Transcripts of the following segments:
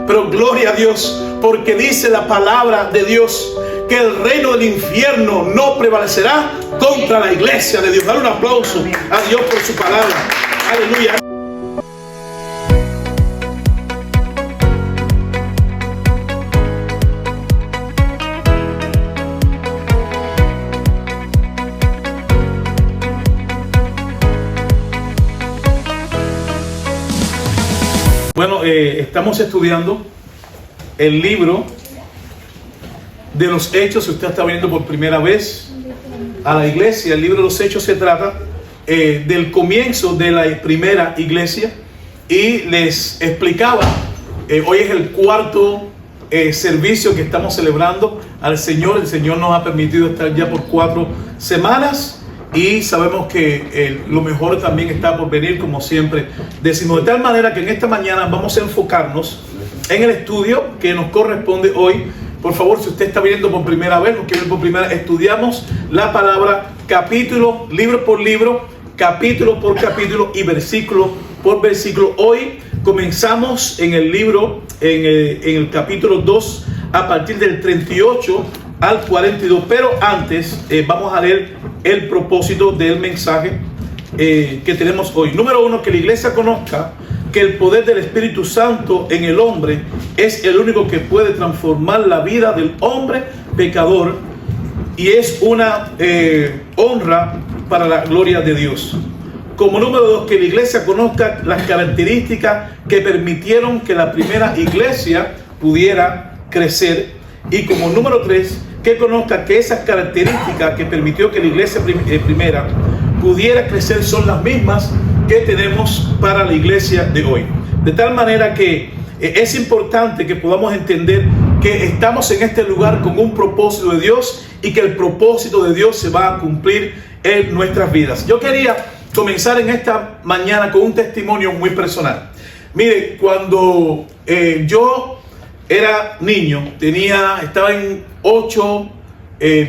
Pero gloria a Dios, porque dice la palabra de Dios que el reino del infierno no prevalecerá contra la iglesia de Dios. Dale un aplauso a Dios por su palabra. Aleluya. Bueno, estamos estudiando el libro de los Hechos. Si usted está viniendo por primera vez a la iglesia, el libro de los Hechos se trata del comienzo de la primera iglesia. Y les explicaba, hoy es el cuarto servicio que estamos celebrando al Señor. El Señor nos ha permitido estar ya por 4 semanas. Y sabemos que lo mejor también está por venir, como siempre decimos. De tal manera que en esta mañana vamos a enfocarnos en el estudio que nos corresponde hoy. Por favor, si usted está viendo por primera vez, nos quiere ver por primera vez, estudiamos la palabra capítulo, libro por libro, capítulo por capítulo y versículo por versículo. Hoy comenzamos en el libro, en el capítulo 2, a partir del 38 al 42, pero antes vamos a leer el propósito del mensaje que tenemos hoy. Número 1, que la iglesia conozca que el poder del Espíritu Santo en el hombre es el único que puede transformar la vida del hombre pecador y es una honra para la gloria de Dios. Como número 2, que la iglesia conozca las características que permitieron que la primera iglesia pudiera crecer. Y como número 3, que conozca que esas características que permitió que la iglesia primera pudiera crecer son las mismas que tenemos para la iglesia de hoy. De tal manera que es importante que podamos entender que estamos en este lugar con un propósito de Dios y que el propósito de Dios se va a cumplir en nuestras vidas. Yo quería comenzar en esta mañana con un testimonio muy personal. Mire, cuando yo era niño, estaba en 8,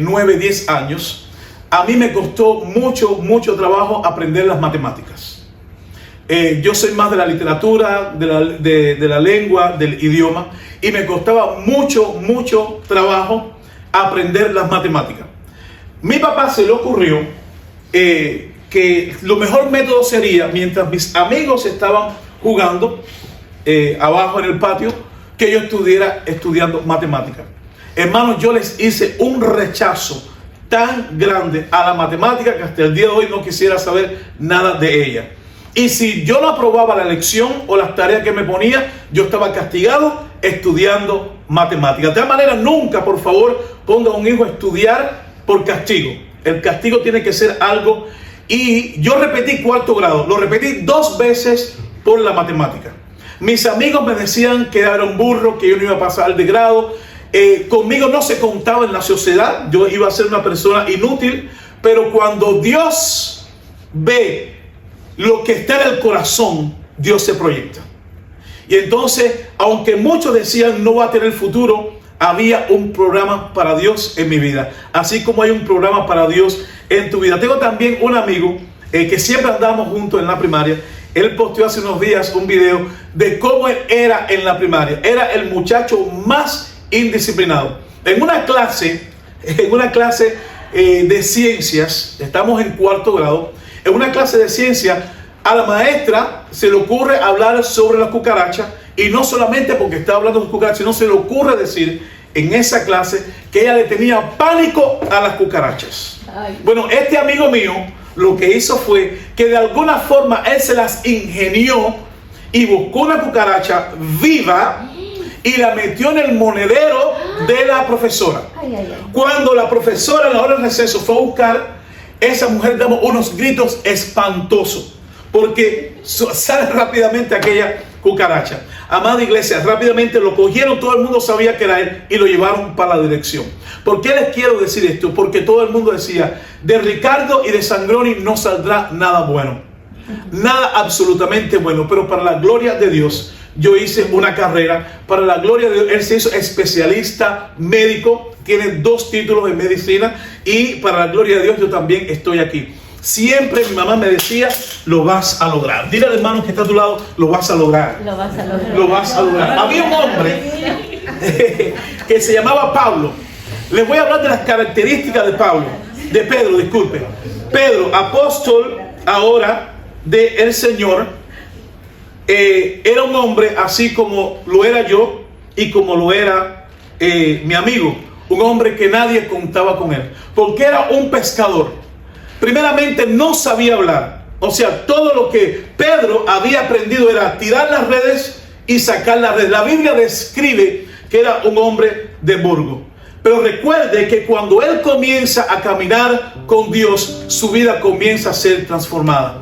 9, 10 años, a mí me costó mucho trabajo aprender las matemáticas. Yo soy más de la literatura, de la lengua, del idioma, y me costaba mucho trabajo aprender las matemáticas. Mi papá se le ocurrió que lo mejor método sería, mientras mis amigos estaban jugando abajo en el patio, que yo estuviera estudiando matemáticas. Hermanos, yo les hice un rechazo tan grande a la matemática que hasta el día de hoy no quisiera saber nada de ella. Y si yo no aprobaba la lección o las tareas que me ponía, yo estaba castigado estudiando matemáticas. De tal manera, nunca, por favor, ponga a un hijo a estudiar por castigo. El castigo tiene que ser algo. Y yo repetí 4º grado, lo repetí 2 veces por la matemática. Mis amigos me decían que era un burro, que yo no iba a pasar de grado. Conmigo no se contaba en la sociedad, yo iba a ser una persona inútil. Pero cuando Dios ve lo que está en el corazón, Dios se proyecta. Y entonces, aunque muchos decían no va a tener futuro, había un programa para Dios en mi vida. Así como hay un programa para Dios en tu vida. Tengo también un amigo que siempre andamos juntos en la primaria. Él posteó hace unos días un video de cómo él era en la primaria. Era el muchacho más indisciplinado. En una clase de ciencias, estamos en 4º grado, en una clase de ciencias, a la maestra se le ocurre hablar sobre las cucarachas, y no solamente porque está hablando de cucarachas, sino se le ocurre decir en esa clase que ella le tenía pánico a las cucarachas. Ay. Bueno, este amigo mío lo que hizo fue que de alguna forma él se las ingenió y buscó una cucaracha viva y la metió en el monedero de la profesora. Cuando la profesora en la hora de receso fue a buscar, esa mujer daba unos gritos espantosos porque sale rápidamente aquella cucaracha. Amada iglesia, rápidamente lo cogieron, todo el mundo sabía que era él y lo llevaron para la dirección. ¿Por qué les quiero decir esto? Porque todo el mundo decía, de Ricardo y de Sangroni no saldrá nada bueno. Nada absolutamente bueno, pero para la gloria de Dios, yo hice una carrera, para la gloria de Dios, él se hizo especialista médico, tiene 2 títulos en medicina y para la gloria de Dios yo también estoy aquí. Siempre mi mamá me decía, lo vas a lograr. Dile al hermano que está a tu lado, lo vas a lograr. Lo vas a lograr. Lo vas a lograr. Había un hombre que se llamaba Pablo. Les voy a hablar de las características de Pedro, disculpe. Pedro, apóstol ahora del Señor, era un hombre así como lo era yo y como lo era mi amigo. Un hombre que nadie contaba con él, porque era un pescador. Primeramente no sabía hablar. O sea, todo lo que Pedro había aprendido era tirar las redes y sacar las redes. La Biblia describe que era un hombre de burgo. Pero recuerde que cuando él comienza a caminar con Dios, su vida comienza a ser transformada.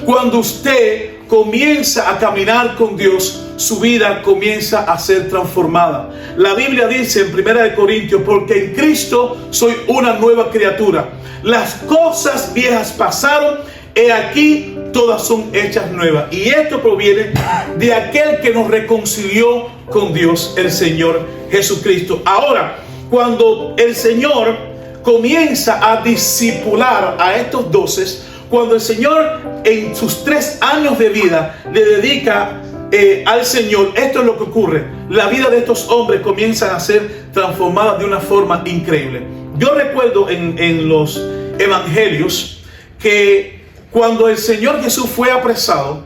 Cuando usted comienza a caminar con Dios, su vida comienza a ser transformada. La Biblia dice en 1 Corintios, porque en Cristo soy una nueva criatura. Las cosas viejas pasaron, he aquí todas son hechas nuevas. Y esto proviene de aquel que nos reconcilió con Dios, el Señor Jesucristo. Ahora, cuando el Señor comienza a discipular a estos 12, cuando el Señor en sus 3 años de vida le dedica al Señor, esto es lo que ocurre. La vida de estos hombres comienza a ser transformada de una forma increíble. Yo recuerdo en los evangelios que cuando el Señor Jesús fue apresado,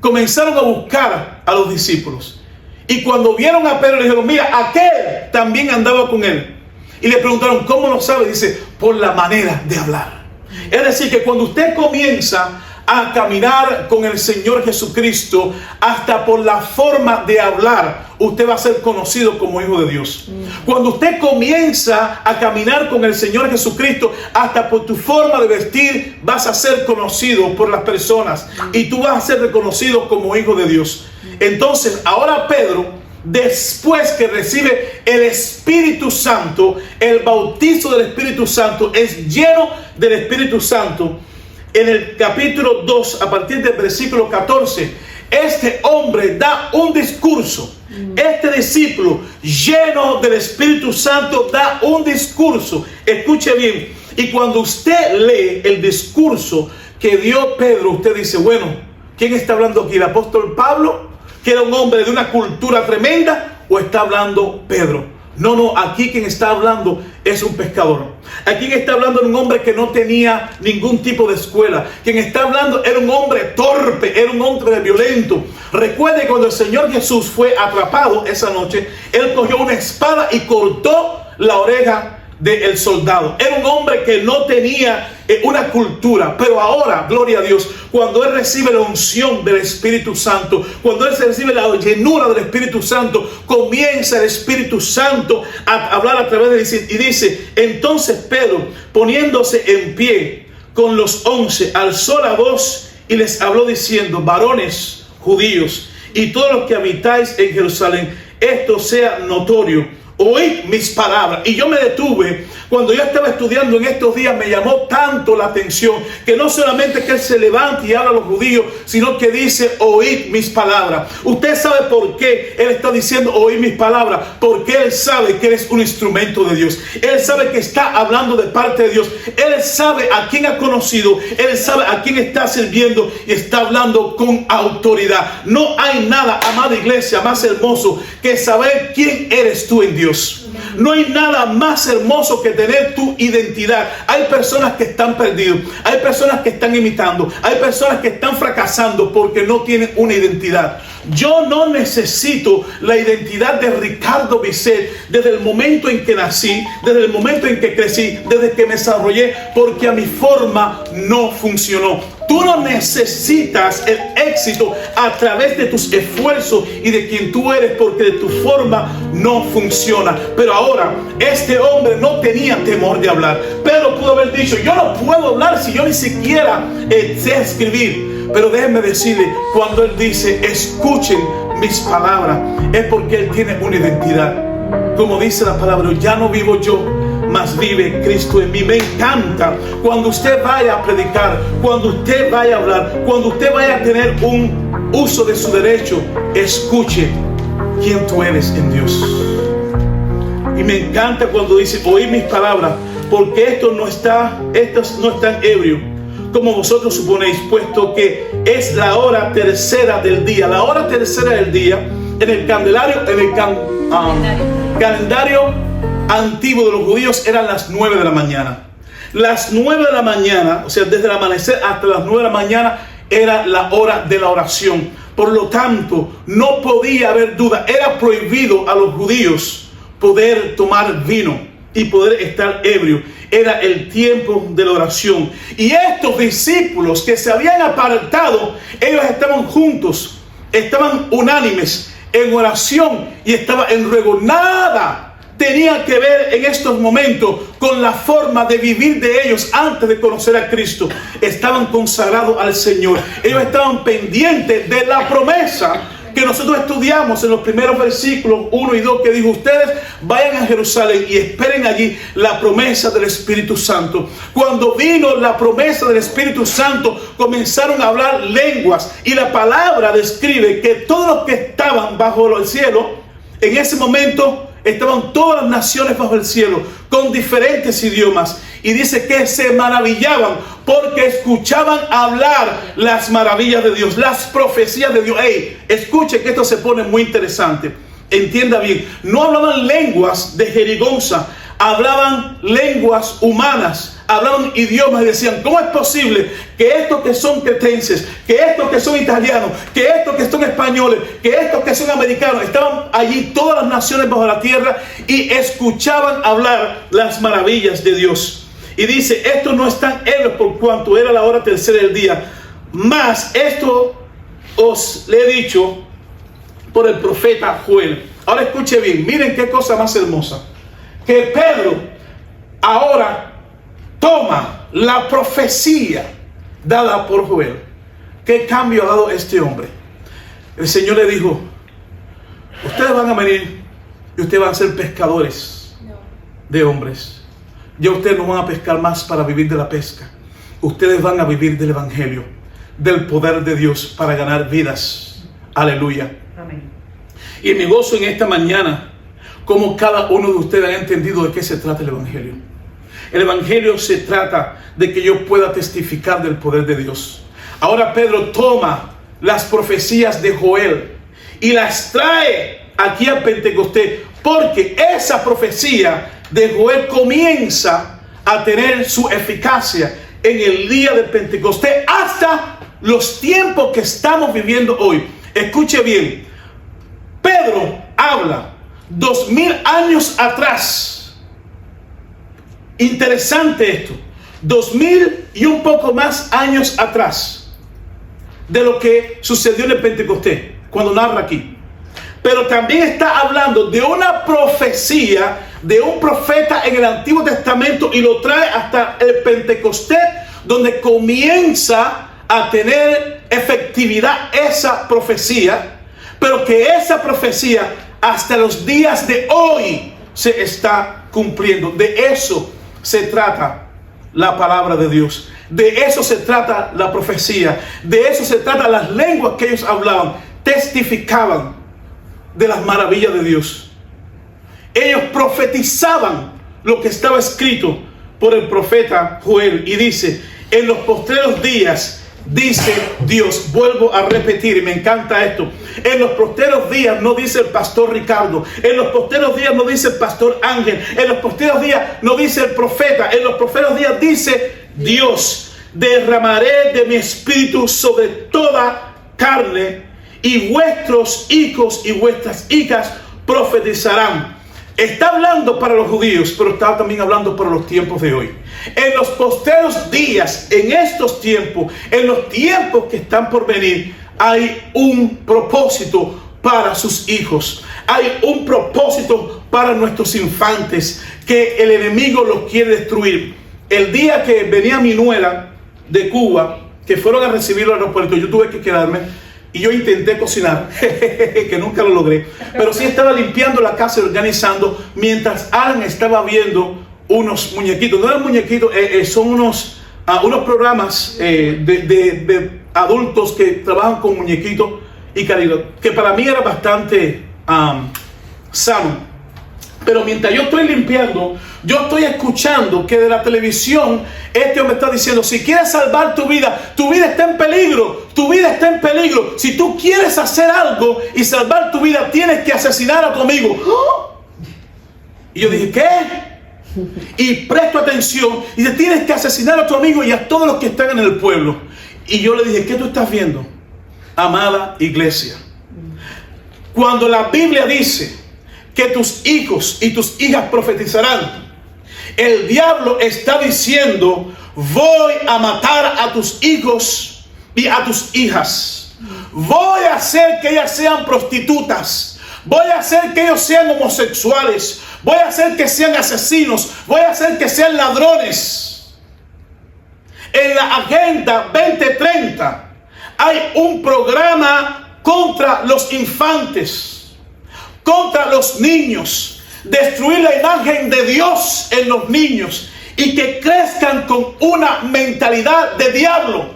comenzaron a buscar a los discípulos. Y cuando vieron a Pedro, le dijeron, mira, aquel también andaba con él. Y le preguntaron, ¿cómo lo sabe? Dice, por la manera de hablar. Es decir, que cuando usted comienza a caminar con el Señor Jesucristo, hasta por la forma de hablar, usted va a ser conocido como hijo de Dios. Cuando usted comienza a caminar con el Señor Jesucristo, hasta por tu forma de vestir, vas a ser conocido por las personas y tú vas a ser reconocido como hijo de Dios. Entonces, ahora Pedro, después que recibe el Espíritu Santo, el bautizo del Espíritu Santo, es lleno del Espíritu Santo. En el capítulo 2, a partir del versículo 14, este hombre da un discurso. Este discípulo lleno del Espíritu Santo da un discurso. Escuche bien. Y cuando usted lee el discurso que dio Pedro, usted dice, bueno, ¿quién está hablando aquí? ¿El apóstol Pablo, que era un hombre de una cultura tremenda, o está hablando Pedro? No, aquí quien está hablando es un pescador. Aquí quien está hablando es un hombre que no tenía ningún tipo de escuela. Quien está hablando era un hombre torpe, era un hombre violento. Recuerde cuando el Señor Jesús fue atrapado esa noche, él cogió una espada y cortó la oreja del soldado. Era un hombre que no tenía una cultura, pero ahora, gloria a Dios, cuando él recibe la unción del Espíritu Santo, cuando él recibe la llenura del Espíritu Santo, comienza el Espíritu Santo a hablar a través de él y dice, entonces Pedro, poniéndose en pie con los 11, alzó la voz y les habló diciendo, varones judíos y todos los que habitáis en Jerusalén, esto sea notorio. Oí mis palabras. Y yo me detuve cuando yo estaba estudiando en estos días. Me llamó tanto la atención que no solamente que él se levanta y habla a los judíos, sino que dice oíd mis palabras. Usted sabe por qué él está diciendo oíd mis palabras, porque él sabe que eres un instrumento de Dios. Él sabe que está hablando de parte de Dios. Él sabe a quién ha conocido, él sabe a quién está sirviendo y está hablando con autoridad. No hay nada, amada iglesia, más hermoso que saber quién eres tú en Dios. No hay nada más hermoso que tener tu identidad. Hay personas que están perdidos, hay personas que están imitando, hay personas que están fracasando porque no tienen una identidad. Yo no necesito la identidad de Ricardo Bisset desde el momento en que nací, desde el momento en que crecí, desde que me desarrollé, porque a mi forma no funcionó. Tú no necesitas el éxito a través de tus esfuerzos y de quien tú eres, porque de tu forma no funciona. Pero ahora, este hombre no tenía temor de hablar. Pedro pudo haber dicho, yo no puedo hablar si yo ni siquiera sé escribir. Pero déjenme decirle, cuando él dice, escuchen mis palabras, es porque él tiene una identidad. Como dice la palabra, ya no vivo yo, mas vive Cristo en mí. Me encanta cuando usted vaya a predicar, cuando usted vaya a hablar, cuando usted vaya a tener un uso de su derecho, escuche quién tú eres en Dios. Y me encanta cuando dice, oí mis palabras, porque estos no están ebrios, como vosotros suponéis, puesto que es la hora tercera del día. La hora tercera del día en el calendario antiguo de los judíos eran las 9 de la mañana. Las 9 de la mañana, o sea, desde el amanecer hasta las 9 de la mañana, era la hora de la oración. Por lo tanto, no podía haber duda. Era prohibido a los judíos poder tomar vino y poder estar ebrio. Era el tiempo de la oración. Y estos discípulos que se habían apartado, ellos estaban juntos, estaban unánimes en oración y estaban en ruego. Nada tenía que ver en estos momentos con la forma de vivir de ellos antes de conocer a Cristo. Estaban consagrados al Señor. Ellos estaban pendientes de la promesa que nosotros estudiamos en los primeros versículos 1 y 2, que dijo: ustedes vayan a Jerusalén y esperen allí la promesa del Espíritu Santo. Cuando vino la promesa del Espíritu Santo, comenzaron a hablar lenguas, y la palabra describe que todos los que estaban bajo el cielo, en ese momento estaban todas las naciones bajo el cielo, con diferentes idiomas. Y dice que se maravillaban porque escuchaban hablar las maravillas de Dios, las profecías de Dios. Hey, escuche que esto se pone muy interesante. Entienda bien, no hablaban lenguas de jerigonza, hablaban lenguas humanas, hablaban idiomas y decían: ¿cómo es posible que estos que son cretenses, que estos que son italianos, que estos que son españoles, que estos que son americanos, estaban allí todas las naciones bajo la tierra y escuchaban hablar las maravillas de Dios? Y dice: estos no están ebrios por cuanto era la hora tercera del día, mas esto os le he dicho por el profeta Joel. Ahora escuche bien, miren qué cosa más hermosa, que Pedro ahora toma la profecía dada por Joel. ¿Qué cambio ha dado este hombre? El Señor le dijo: ustedes van a venir y ustedes van a ser pescadores de hombres. Ya ustedes no van a pescar más para vivir de la pesca. Ustedes van a vivir del Evangelio, del poder de Dios para ganar vidas. Aleluya. Amén. Y me gozo en esta mañana como cada uno de ustedes ha entendido de qué se trata el Evangelio. El Evangelio se trata de que yo pueda testificar del poder de Dios. Ahora Pedro toma las profecías de Joel y las trae aquí a Pentecostés, porque esa profecía de Joel comienza a tener su eficacia en el día de Pentecostés hasta los tiempos que estamos viviendo hoy. Escuche bien, Pedro habla 2000 años atrás. Interesante esto, 2000 y un poco más años atrás de lo que sucedió en el Pentecostés, cuando narra aquí. Pero también está hablando de una profecía de un profeta en el Antiguo Testamento y lo trae hasta el Pentecostés, donde comienza a tener efectividad esa profecía, pero que esa profecía hasta los días de hoy se está cumpliendo. De eso se trata la palabra de Dios. De eso se trata la profecía. De eso se trata las lenguas que ellos hablaban. Testificaban de las maravillas de Dios. Ellos profetizaban lo que estaba escrito por el profeta Joel. Y dice: en los postreros días, dice Dios. Vuelvo a repetir, y me encanta esto. En los postreros días, no dice el pastor Ricardo. En los postreros días no dice el pastor Ángel. En los postreros días no dice el profeta. En los postreros días dice Dios: derramaré de mi espíritu sobre toda carne, y vuestros hijos y vuestras hijas profetizarán. Está hablando para los judíos, pero está también hablando para los tiempos de hoy. En los postreros días, en estos tiempos, en los tiempos que están por venir, hay un propósito para sus hijos. Hay un propósito para nuestros infantes, que el enemigo los quiere destruir. El día que venía mi nuera de Cuba, que fueron a recibirlo al aeropuerto, yo tuve que quedarme. Y yo intenté cocinar, que nunca lo logré. Pero sí estaba limpiando la casa y organizando, mientras Alan estaba viendo unos muñequitos. No eran muñequitos, son unos programas de adultos que trabajan con muñequitos y calidad, que para mí era bastante sano. Pero mientras yo estoy limpiando, yo estoy escuchando que de la televisión este hombre está diciendo: si quieres salvar tu vida está en peligro, tu vida está en peligro. Si tú quieres hacer algo y salvar tu vida, tienes que asesinar a tu amigo. Y yo dije: ¿qué? Y presto atención y dice: tienes que asesinar a tu amigo y a todos los que están en el pueblo. Y yo le dije: ¿qué tú estás viendo, amada iglesia? Cuando la Biblia dice que tus hijos y tus hijas profetizarán, el diablo está diciendo: voy a matar a tus hijos y a tus hijas. Voy a hacer que ellas sean prostitutas. Voy a hacer que ellos sean homosexuales. Voy a hacer que sean asesinos. Voy a hacer que sean ladrones. En la Agenda 2030 hay un programa contra los infantes, contra los niños, destruir la imagen de Dios en los niños y que crezcan con una mentalidad de diablo,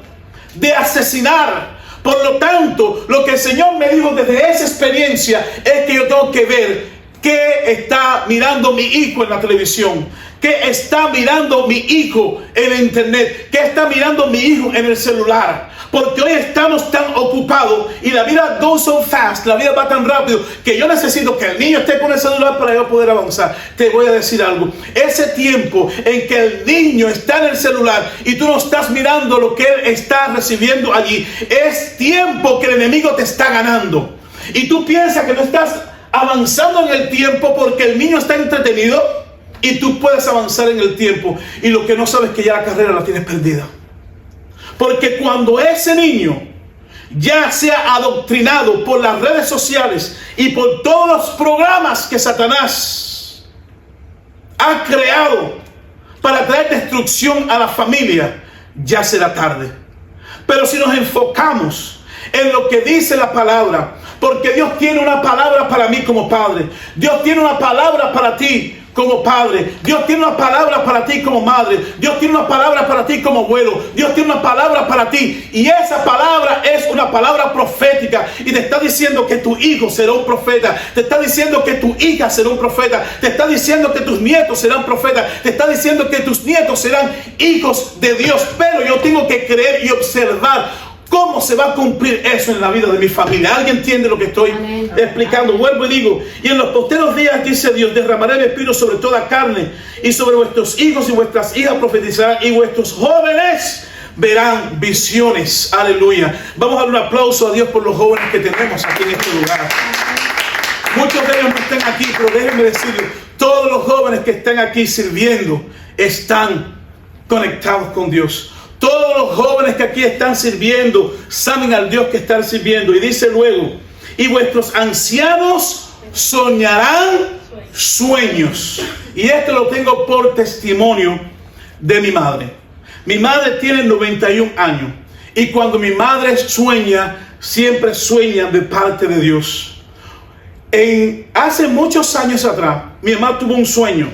de asesinar. Por lo tanto, lo que el Señor me dijo desde esa experiencia es que yo tengo que ver qué está mirando mi hijo en la televisión, qué está mirando mi hijo en el internet, qué está mirando mi hijo en el celular. Porque hoy estamos tan ocupados y la vida goes so fast, la vida va tan rápido, que yo necesito que el niño esté con el celular para yo poder avanzar. Te voy a decir algo: ese tiempo en que el niño está en el celular y tú no estás mirando lo que él está recibiendo allí, es tiempo que el enemigo te está ganando. Y tú piensas que no estás avanzando en el tiempo porque el niño está entretenido y tú puedes avanzar en el tiempo. Y lo que no sabes es que ya la carrera la tienes perdida. Porque cuando ese niño ya sea adoctrinado por las redes sociales y por todos los programas que Satanás ha creado para traer destrucción a la familia, ya será tarde. Pero si nos enfocamos en lo que dice la palabra, porque Dios tiene una palabra para mí como padre, Dios tiene una palabra para ti como padre, Dios tiene una palabra para ti como madre, Dios tiene una palabra para ti como abuelo, Dios tiene una palabra para ti, y esa palabra es una palabra profética, y te está diciendo que tu hijo será un profeta, te está diciendo que tu hija será un profeta, te está diciendo que tus nietos serán profetas, te está diciendo que tus nietos serán hijos de Dios. Pero yo tengo que creer y observar ¿cómo se va a cumplir eso en la vida de mi familia? ¿Alguien entiende lo que estoy explicando? Vuelvo y digo: y en los posteros días, dice Dios, derramaré mi espíritu sobre toda carne, y sobre vuestros hijos y vuestras hijas profetizarán, y vuestros jóvenes verán visiones. Aleluya. Vamos a dar un aplauso a Dios por los jóvenes que tenemos aquí en este lugar. Muchos de ellos no están aquí, pero déjenme decirles, todos los jóvenes que están aquí sirviendo están conectados con Dios. Todos los jóvenes que aquí están sirviendo saben al Dios que están sirviendo. Y dice luego: y vuestros ancianos soñarán sueños. Y esto lo tengo por testimonio de mi madre. Mi madre tiene 91 años. Y cuando mi madre sueña, siempre sueña de parte de Dios. Hace muchos años atrás, mi mamá tuvo un sueño.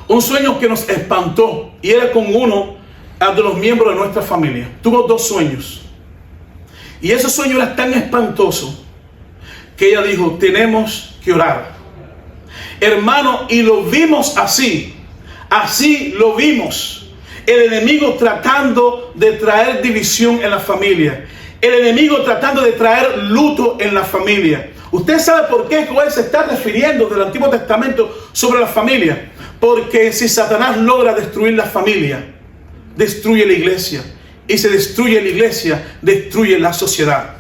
Un sueño que nos espantó. Y era con uno de los miembros de nuestra familia. Tuvo 2 sueños. Y ese sueño era tan espantoso que ella dijo: tenemos que orar. Hermano, y lo vimos así. Así lo vimos. El enemigo tratando de traer división en la familia. El enemigo tratando de traer luto en la familia. ¿Usted sabe por qué Joel se está refiriendo del Antiguo Testamento sobre la familia? Porque si Satanás logra destruir la familia, destruye la iglesia. Y si destruye la iglesia, destruye la sociedad.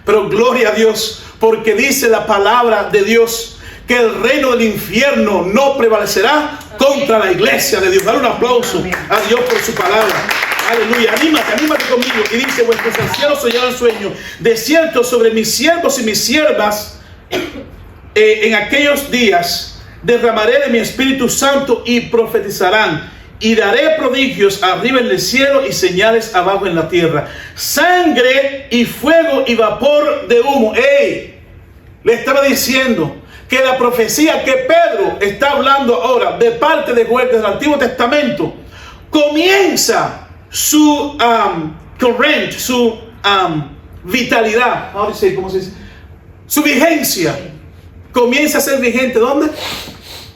Pero gloria a Dios, porque dice la palabra de Dios que el reino del infierno no prevalecerá contra la iglesia de Dios. Dale un aplauso a Dios por su palabra. Aleluya. Anímate conmigo. Y dice: vuestros ancianos soñarán sueños. De cierto, sobre mis siervos y mis siervas en aquellos días derramaré de mi Espíritu Santo y profetizarán. Y daré prodigios arriba en el cielo y señales abajo en la tierra. Sangre y fuego y vapor de humo. Le estaba diciendo que la profecía que Pedro está hablando ahora de parte de Joel del Antiguo Testamento comienza su current, su vitalidad. ¿Cómo se dice? Su vigencia comienza a ser vigente. ¿Dónde?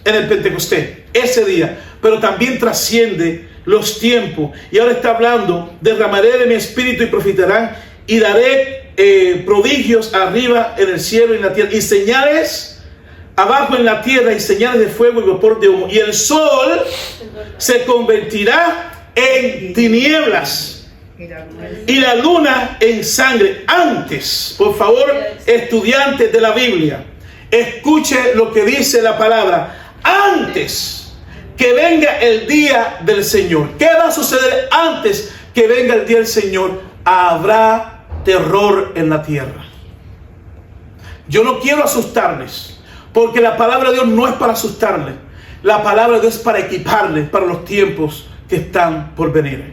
En el Pentecostés, ese día. Pero también trasciende los tiempos. Y ahora está hablando: derramaré de mi espíritu y profetarán, y daré prodigios arriba en el cielo y en la tierra, y señales abajo en la tierra, y señales de fuego y vapor de humo. Y el sol se convertirá en tinieblas y la luna en sangre. Antes, por favor, estudiantes de la Biblia, escuche lo que dice la palabra: antes que venga el día del Señor. ¿Qué va a suceder antes que venga el día del Señor? Habrá terror en la tierra. Yo no quiero asustarles, porque la palabra de Dios no es para asustarles. La palabra de Dios es para equiparles para los tiempos que están por venir.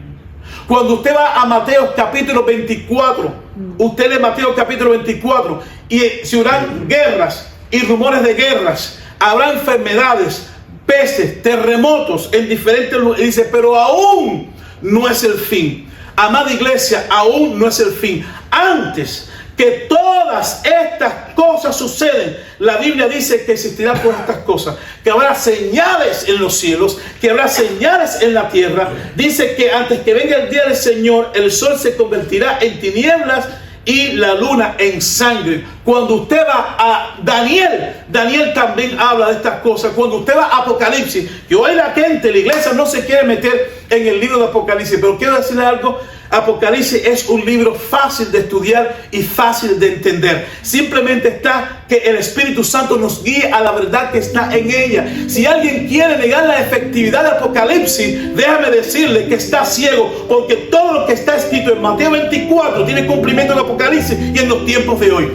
Cuando usted va a Mateo capítulo 24, usted lee Mateo capítulo 24, y se oirán guerras y rumores de guerras, habrá enfermedades, pestes, terremotos en diferentes lugares. Dice, pero aún no es el fin. Amada iglesia, aún no es el fin. Antes que todas estas cosas suceden, la Biblia dice que existirán todas estas cosas, que habrá señales en los cielos, que habrá señales en la tierra. Dice que antes que venga el día del Señor, el sol se convertirá en tinieblas y la luna en sangre. Cuando usted va a Daniel también habla de estas cosas. Cuando usted va a Apocalipsis, que hoy la gente, la iglesia no se quiere meter en el libro de Apocalipsis, pero quiero decirle algo: Apocalipsis es un libro fácil de estudiar y fácil de entender. Simplemente está que el Espíritu Santo nos guíe a la verdad que está en ella. Si alguien quiere negar la efectividad de Apocalipsis, déjame decirle que está ciego, porque todo lo que está escrito en Mateo 24 tiene cumplimiento en Apocalipsis y en los tiempos de hoy.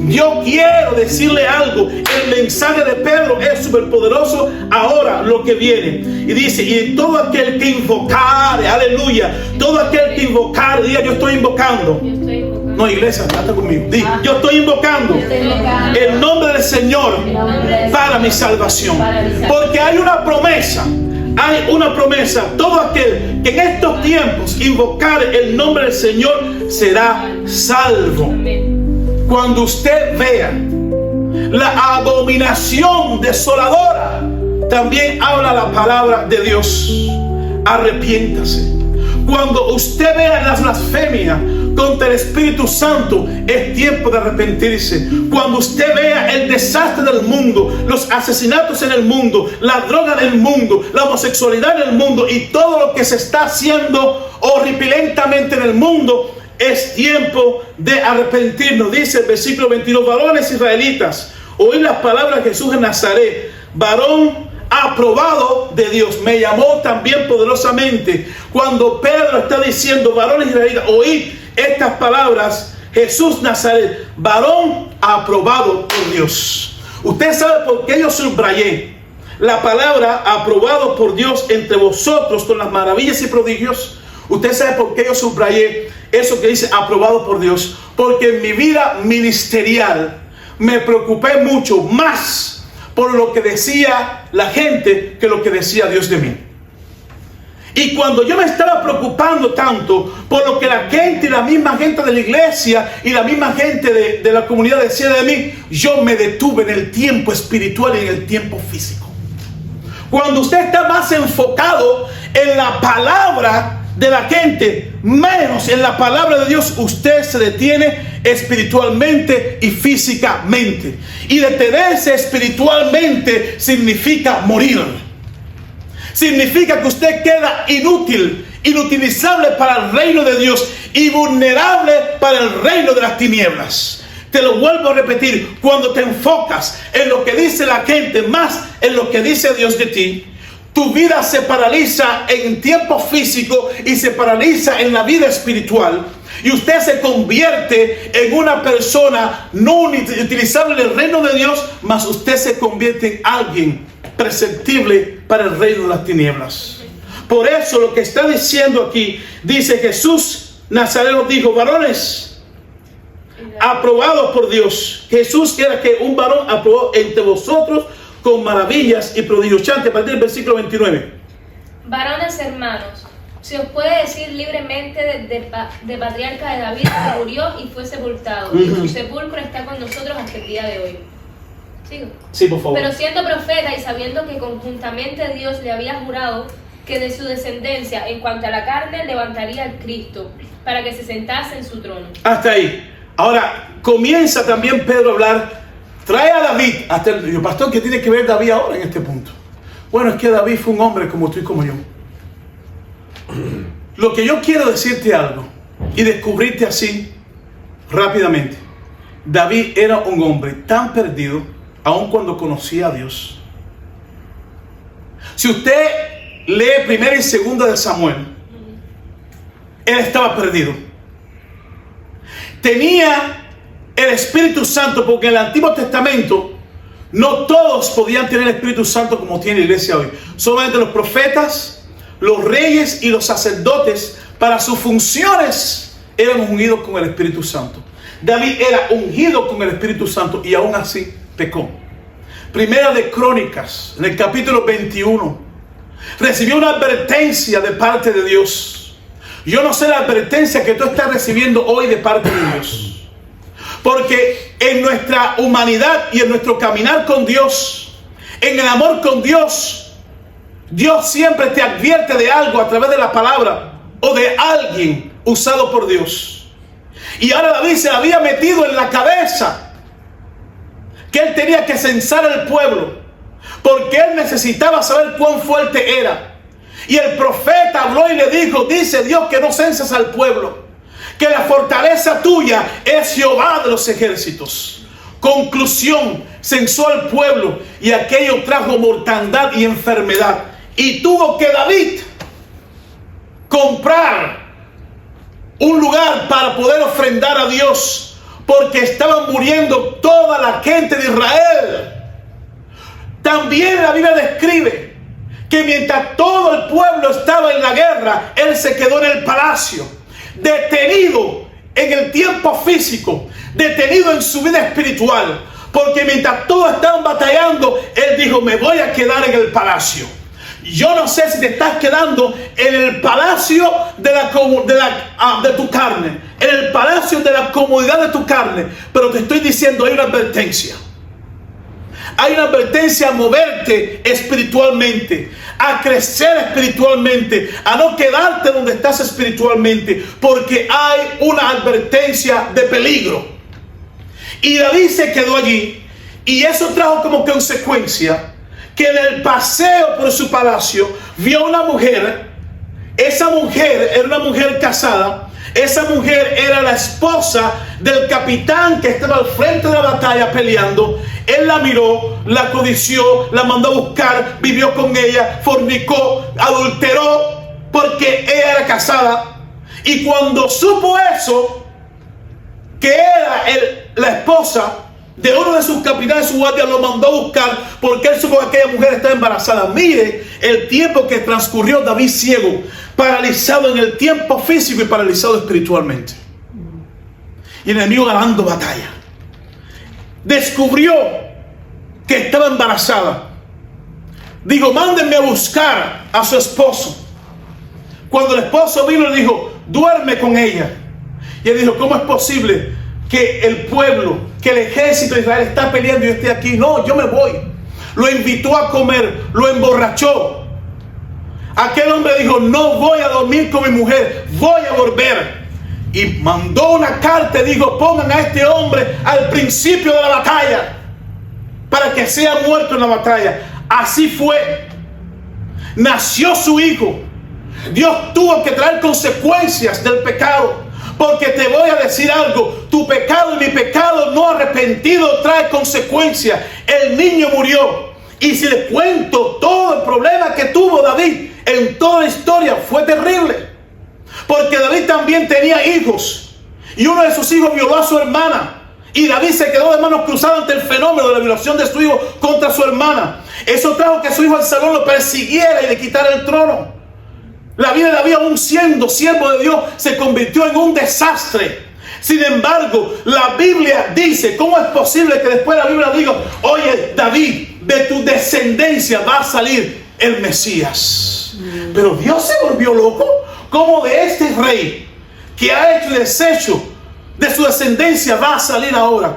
Yo quiero decirle algo: el mensaje de Pedro es súper poderoso ahora, lo que viene. Y dice: y en todo aquel que invocare, aleluya, todo aquel que invocare, diga: yo estoy invocando. No, iglesia, trata conmigo. Diga: yo estoy invocando el nombre del Señor para mi salvación. Porque hay una promesa. Hay una promesa: todo aquel que en estos tiempos invocare el nombre del Señor será salvo. Cuando usted vea la abominación desoladora, también habla la palabra de Dios: arrepiéntase. Cuando usted vea las blasfemias contra el Espíritu Santo, es tiempo de arrepentirse. Cuando usted vea el desastre del mundo, los asesinatos en el mundo, la droga del mundo, la homosexualidad en el mundo y todo lo que se está haciendo horripilentamente en el mundo, es tiempo de arrepentirnos. Dice el versículo 22: varones israelitas, oíd las palabras de Jesús de Nazaret, varón aprobado de Dios, me llamó también poderosamente. Cuando Pedro está diciendo: varones israelitas, oíd estas palabras, Jesús Nazaret, varón aprobado por Dios. Usted sabe por qué yo subrayé la palabra aprobado por Dios entre vosotros con las maravillas y prodigios. Usted sabe por qué yo subrayé eso que dice aprobado por Dios. Porque en mi vida ministerial me preocupé mucho más por lo que decía la gente que lo que decía Dios de mí. Y cuando yo me estaba preocupando tanto por lo que la gente y la misma gente de la iglesia y la misma gente de la comunidad decía de mí, yo me detuve en el tiempo espiritual y en el tiempo físico. Cuando usted está más enfocado en la palabra de la gente, menos en la palabra de Dios, usted se detiene espiritualmente y físicamente. Y detenerse espiritualmente significa morir. Significa que usted queda inútil, inutilizable para el reino de Dios y vulnerable para el reino de las tinieblas. Te lo vuelvo a repetir: cuando te enfocas en lo que dice la gente más en lo que dice Dios de ti, tu vida se paraliza en tiempo físico y se paraliza en la vida espiritual. Y usted se convierte en una persona no utilizable en el reino de Dios, mas usted se convierte en alguien perceptible para el reino de las tinieblas. Por eso lo que está diciendo aquí, dice Jesús Nazareno dijo: varones aprobados por Dios. Jesús era que un varón aprobado entre vosotros con maravillas y prodigios. Chante a partir del versículo 29. Varones hermanos, se os puede decir libremente de patriarca de David, que murió y fue sepultado, y su sepulcro está con nosotros hasta el día de hoy. Sigo. Sí, por favor. Pero siendo profeta y sabiendo que conjuntamente Dios le había jurado que de su descendencia, en cuanto a la carne, levantaría al Cristo, para que se sentase en su trono. Hasta ahí. Ahora, comienza también Pedro a hablar, trae a David, hasta el pastor, ¿qué tiene que ver David ahora en este punto? Bueno, es que David fue un hombre como tú y como yo. Lo que yo quiero decirte algo y descubrirte así rápidamente. David era un hombre tan perdido, aun cuando conocía a Dios. Si usted lee 1 y 2 de Samuel, él estaba perdido. Tenía el Espíritu Santo, porque en el Antiguo Testamento no todos podían tener el Espíritu Santo como tiene la iglesia hoy. Solamente los profetas, los reyes y los sacerdotes, para sus funciones, eran ungidos con el Espíritu Santo. David era ungido con el Espíritu Santo y aún así pecó. Primera de Crónicas, en el capítulo 21, recibió una advertencia de parte de Dios. Yo no sé la advertencia que tú estás recibiendo hoy de parte de Dios. Porque en nuestra humanidad y en nuestro caminar con Dios, en el amor con Dios, Dios siempre te advierte de algo a través de la palabra o de alguien usado por Dios. Y ahora David se había metido en la cabeza que él tenía que censar al pueblo, porque él necesitaba saber cuán fuerte era. Y el profeta habló y le dijo, dice Dios que no censes al pueblo, que la fortaleza tuya es Jehová de los ejércitos. Conclusión, censó al pueblo y aquello trajo mortandad y enfermedad. Y tuvo que David comprar un lugar para poder ofrendar a Dios, porque estaban muriendo toda la gente de Israel. También la Biblia describe que mientras todo el pueblo estaba en la guerra, él se quedó en el palacio, detenido en el tiempo físico, detenido en su vida espiritual, porque mientras todos estaban batallando, él dijo, me voy a quedar en el palacio. Yo no sé si te estás quedando en el palacio de tu carne, en el palacio de la comodidad de tu carne, pero te estoy diciendo, hay una advertencia. Hay una advertencia a moverte espiritualmente, a crecer espiritualmente, a no quedarte donde estás espiritualmente, porque hay una advertencia de peligro. Y David se quedó allí, y eso trajo como consecuencia que en el paseo por su palacio vio una mujer. Esa mujer era una mujer casada. Esa mujer era la esposa del capitán que estaba al frente de la batalla peleando. Él la miró, la codició, la mandó a buscar, vivió con ella, fornicó, adulteró, porque ella era casada. Y cuando supo eso, que era la esposa de uno de sus capitanes de su guardia, lo mandó a buscar, porque él supo que aquella mujer estaba embarazada. Mire el tiempo que transcurrió David ciego, paralizado en el tiempo físico y paralizado espiritualmente. Y el enemigo ganando batalla. Descubrió que estaba embarazada. Dijo, mándenme a buscar a su esposo. Cuando el esposo vino, le dijo, duerme con ella. Y él dijo, ¿cómo es posible que el pueblo, que el ejército de Israel está peleando y yo esté aquí? No, yo me voy. Lo invitó a comer, lo emborrachó. Aquel hombre dijo, no voy a dormir con mi mujer, voy a volver. Y mandó una carta y dijo, pongan a este hombre al principio de la batalla, para que sea muerto en la batalla. Así fue. Nació su hijo. Dios tuvo que traer consecuencias del pecado. Porque te voy a decir algo, tu pecado y mi pecado no arrepentido trae consecuencias. El niño murió. Y si le cuento todo el problema que tuvo David en toda la historia, fue terrible. Porque David también tenía hijos. Y uno de sus hijos violó a su hermana. Y David se quedó de manos cruzadas ante el fenómeno de la violación de su hijo contra su hermana. Eso trajo que su hijo Absalón lo persiguiera y le quitara el trono. La vida de David, aún siendo siervo de Dios, se convirtió en un desastre. Sin embargo, la Biblia dice, ¿cómo es posible que después la Biblia diga, oye, David, de tu descendencia va a salir el Mesías? Pero Dios se volvió loco. ¿Cómo de este rey que ha hecho y deshecho de su descendencia va a salir ahora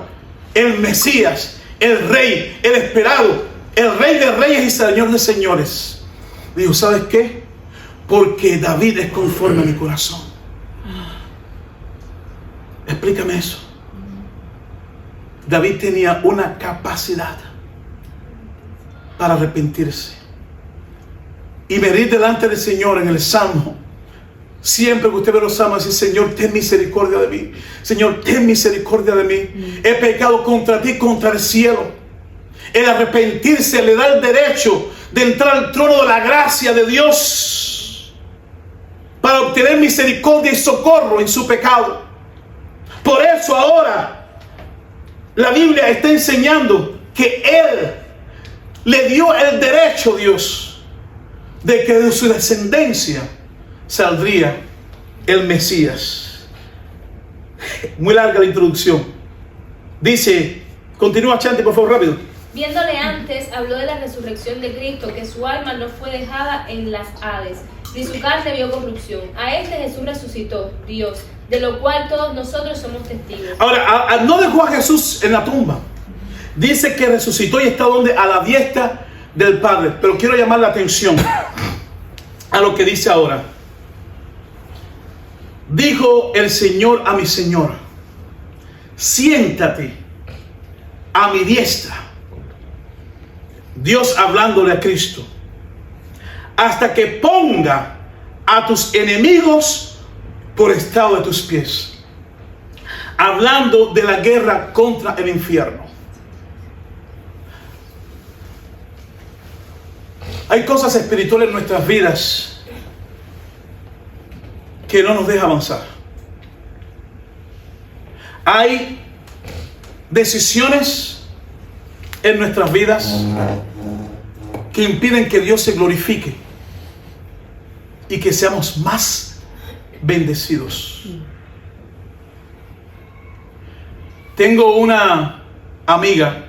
el Mesías? el rey, el esperado, el rey de reyes y señor de señores. Dijo, ¿sabes qué? Porque David es conforme a mi corazón. Explícame eso. David tenía una capacidad para arrepentirse y venir delante del Señor en el Salmo. Siempre que usted ve los salmos, dice, Señor, ten misericordia de mí. Señor, ten misericordia de mí. He pecado contra ti, contra el cielo. El arrepentirse le da el derecho de entrar al trono de la gracia de Dios para obtener misericordia y socorro en su pecado. Por eso ahora la Biblia está enseñando que Él le dio el derecho, Dios, de que de su descendencia saldría el Mesías. Muy larga la introducción. Dice, continúa, Chanti, por favor, rápido. Viéndole antes, habló de la resurrección de Cristo, que su alma no fue dejada en las Hades, ni su carne vio corrupción. A este Jesús resucitó Dios, de lo cual todos nosotros somos testigos. Ahora, no dejó a Jesús en la tumba. Dice que resucitó y está donde, a la diestra del Padre. Pero quiero llamar la atención a lo que dice ahora. Dijo el Señor a mi Señor, siéntate a mi diestra. Dios hablándole a Cristo, hasta que ponga a tus enemigos por estrado de tus pies. Hablando de la guerra contra el infierno. Hay cosas espirituales en nuestras vidas que no nos dejan avanzar. Hay decisiones en nuestras vidas que impiden que Dios se glorifique y que seamos más bendecidos. Tengo una amiga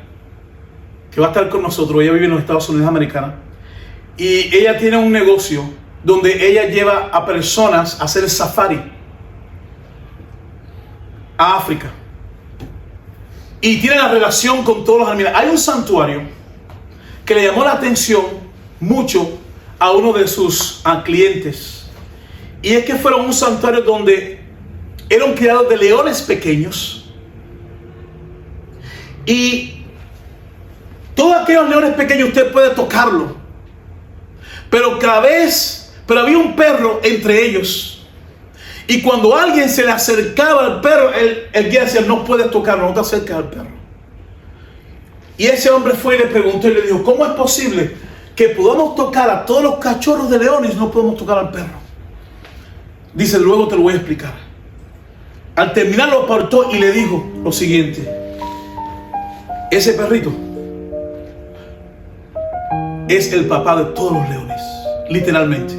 que va a estar con nosotros. Ella vive en los Estados Unidos americanos y ella tiene un negocio donde ella lleva a personas a hacer safari a África y tiene la relación con todos los animales. Hay un santuario que le llamó la atención mucho a uno de sus clientes, y es que fueron un santuario donde eran criados de leones pequeños, y todos aquellos leones pequeños usted puede tocarlo, pero había un perro entre ellos, y cuando alguien se le acercaba al perro, el guía decía, no puedes tocarlo, no te acerques al perro. Y ese hombre fue y le preguntó y le dijo, ¿cómo es posible que podamos tocar a todos los cachorros de leones y no podemos tocar al perro? Dice, luego te lo voy a explicar. Al terminar lo apartó y le dijo lo siguiente: ese perrito es el papá de todos los leones, literalmente.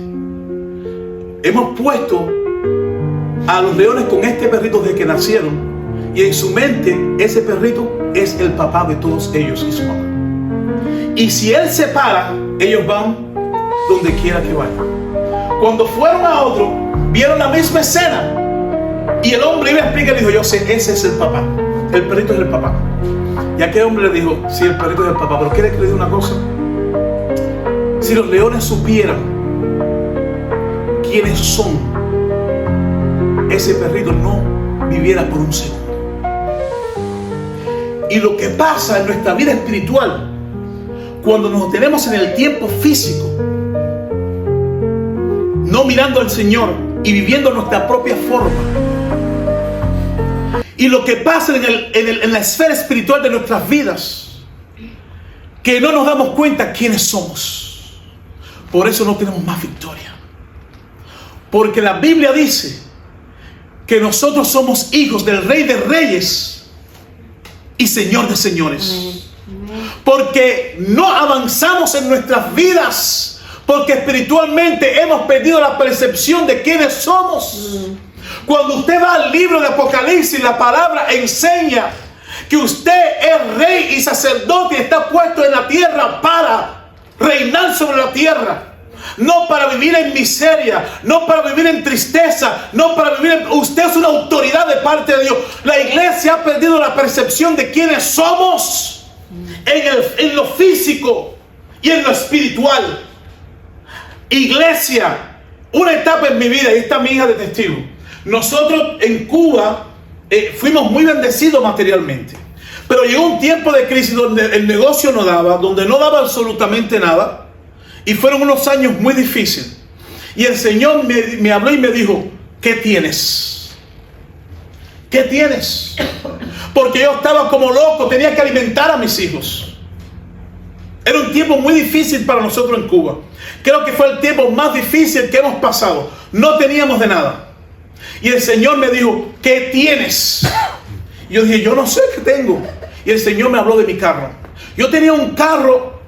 Hemos puesto a los leones con este perrito desde que nacieron, y en su mente ese perrito es el papá de todos ellos y su mamá. Y si él se para, ellos van donde quiera que vayan. Cuando fueron a otro, vieron la misma escena, y el hombre iba a explicar y dijo, yo sé, ese es el papá, el perrito es el papá. Y aquel hombre le dijo, sí, el perrito es el papá, pero ¿quiere que le diga una cosa? Si los leones supieran quiénes son, ese perrito no viviera por un segundo. Y lo que pasa en nuestra vida espiritual, cuando nos tenemos en el tiempo físico, no mirando al Señor y viviendo nuestra propia forma, y lo que pasa en la esfera espiritual de nuestras vidas, que no nos damos cuenta quiénes somos. Por eso no tenemos más victoria, porque la Biblia dice que nosotros somos hijos del Rey de Reyes y Señor de Señores. Porque no avanzamos en nuestras vidas, porque espiritualmente hemos perdido la percepción de quiénes somos. Cuando usted va al libro de Apocalipsis, la palabra enseña que usted es rey y sacerdote y está puesto en la tierra para reinar sobre la tierra. No para vivir en miseria, no para vivir en tristeza, no para vivir en... Usted es una autoridad de parte de Dios. La iglesia ha perdido la percepción de quiénes somos. en lo físico y en lo espiritual. Iglesia, una etapa en mi vida, y esta mi hija de testigo. Nosotros en Cuba fuimos muy bendecidos materialmente, pero llegó un tiempo de crisis donde el negocio no daba, donde no daba absolutamente nada, y fueron unos años muy difíciles. Y el Señor me habló y me dijo: ¿qué tienes? ¿Qué tienes? Porque yo estaba como loco, tenía que alimentar a mis hijos. Era un tiempo muy difícil para nosotros en Cuba. Creo que fue el tiempo más difícil que hemos pasado. No teníamos de nada. Y el Señor me dijo: ¿qué tienes? Y yo dije: yo no sé qué tengo. Y el Señor me habló de mi carro. Yo tenía un carro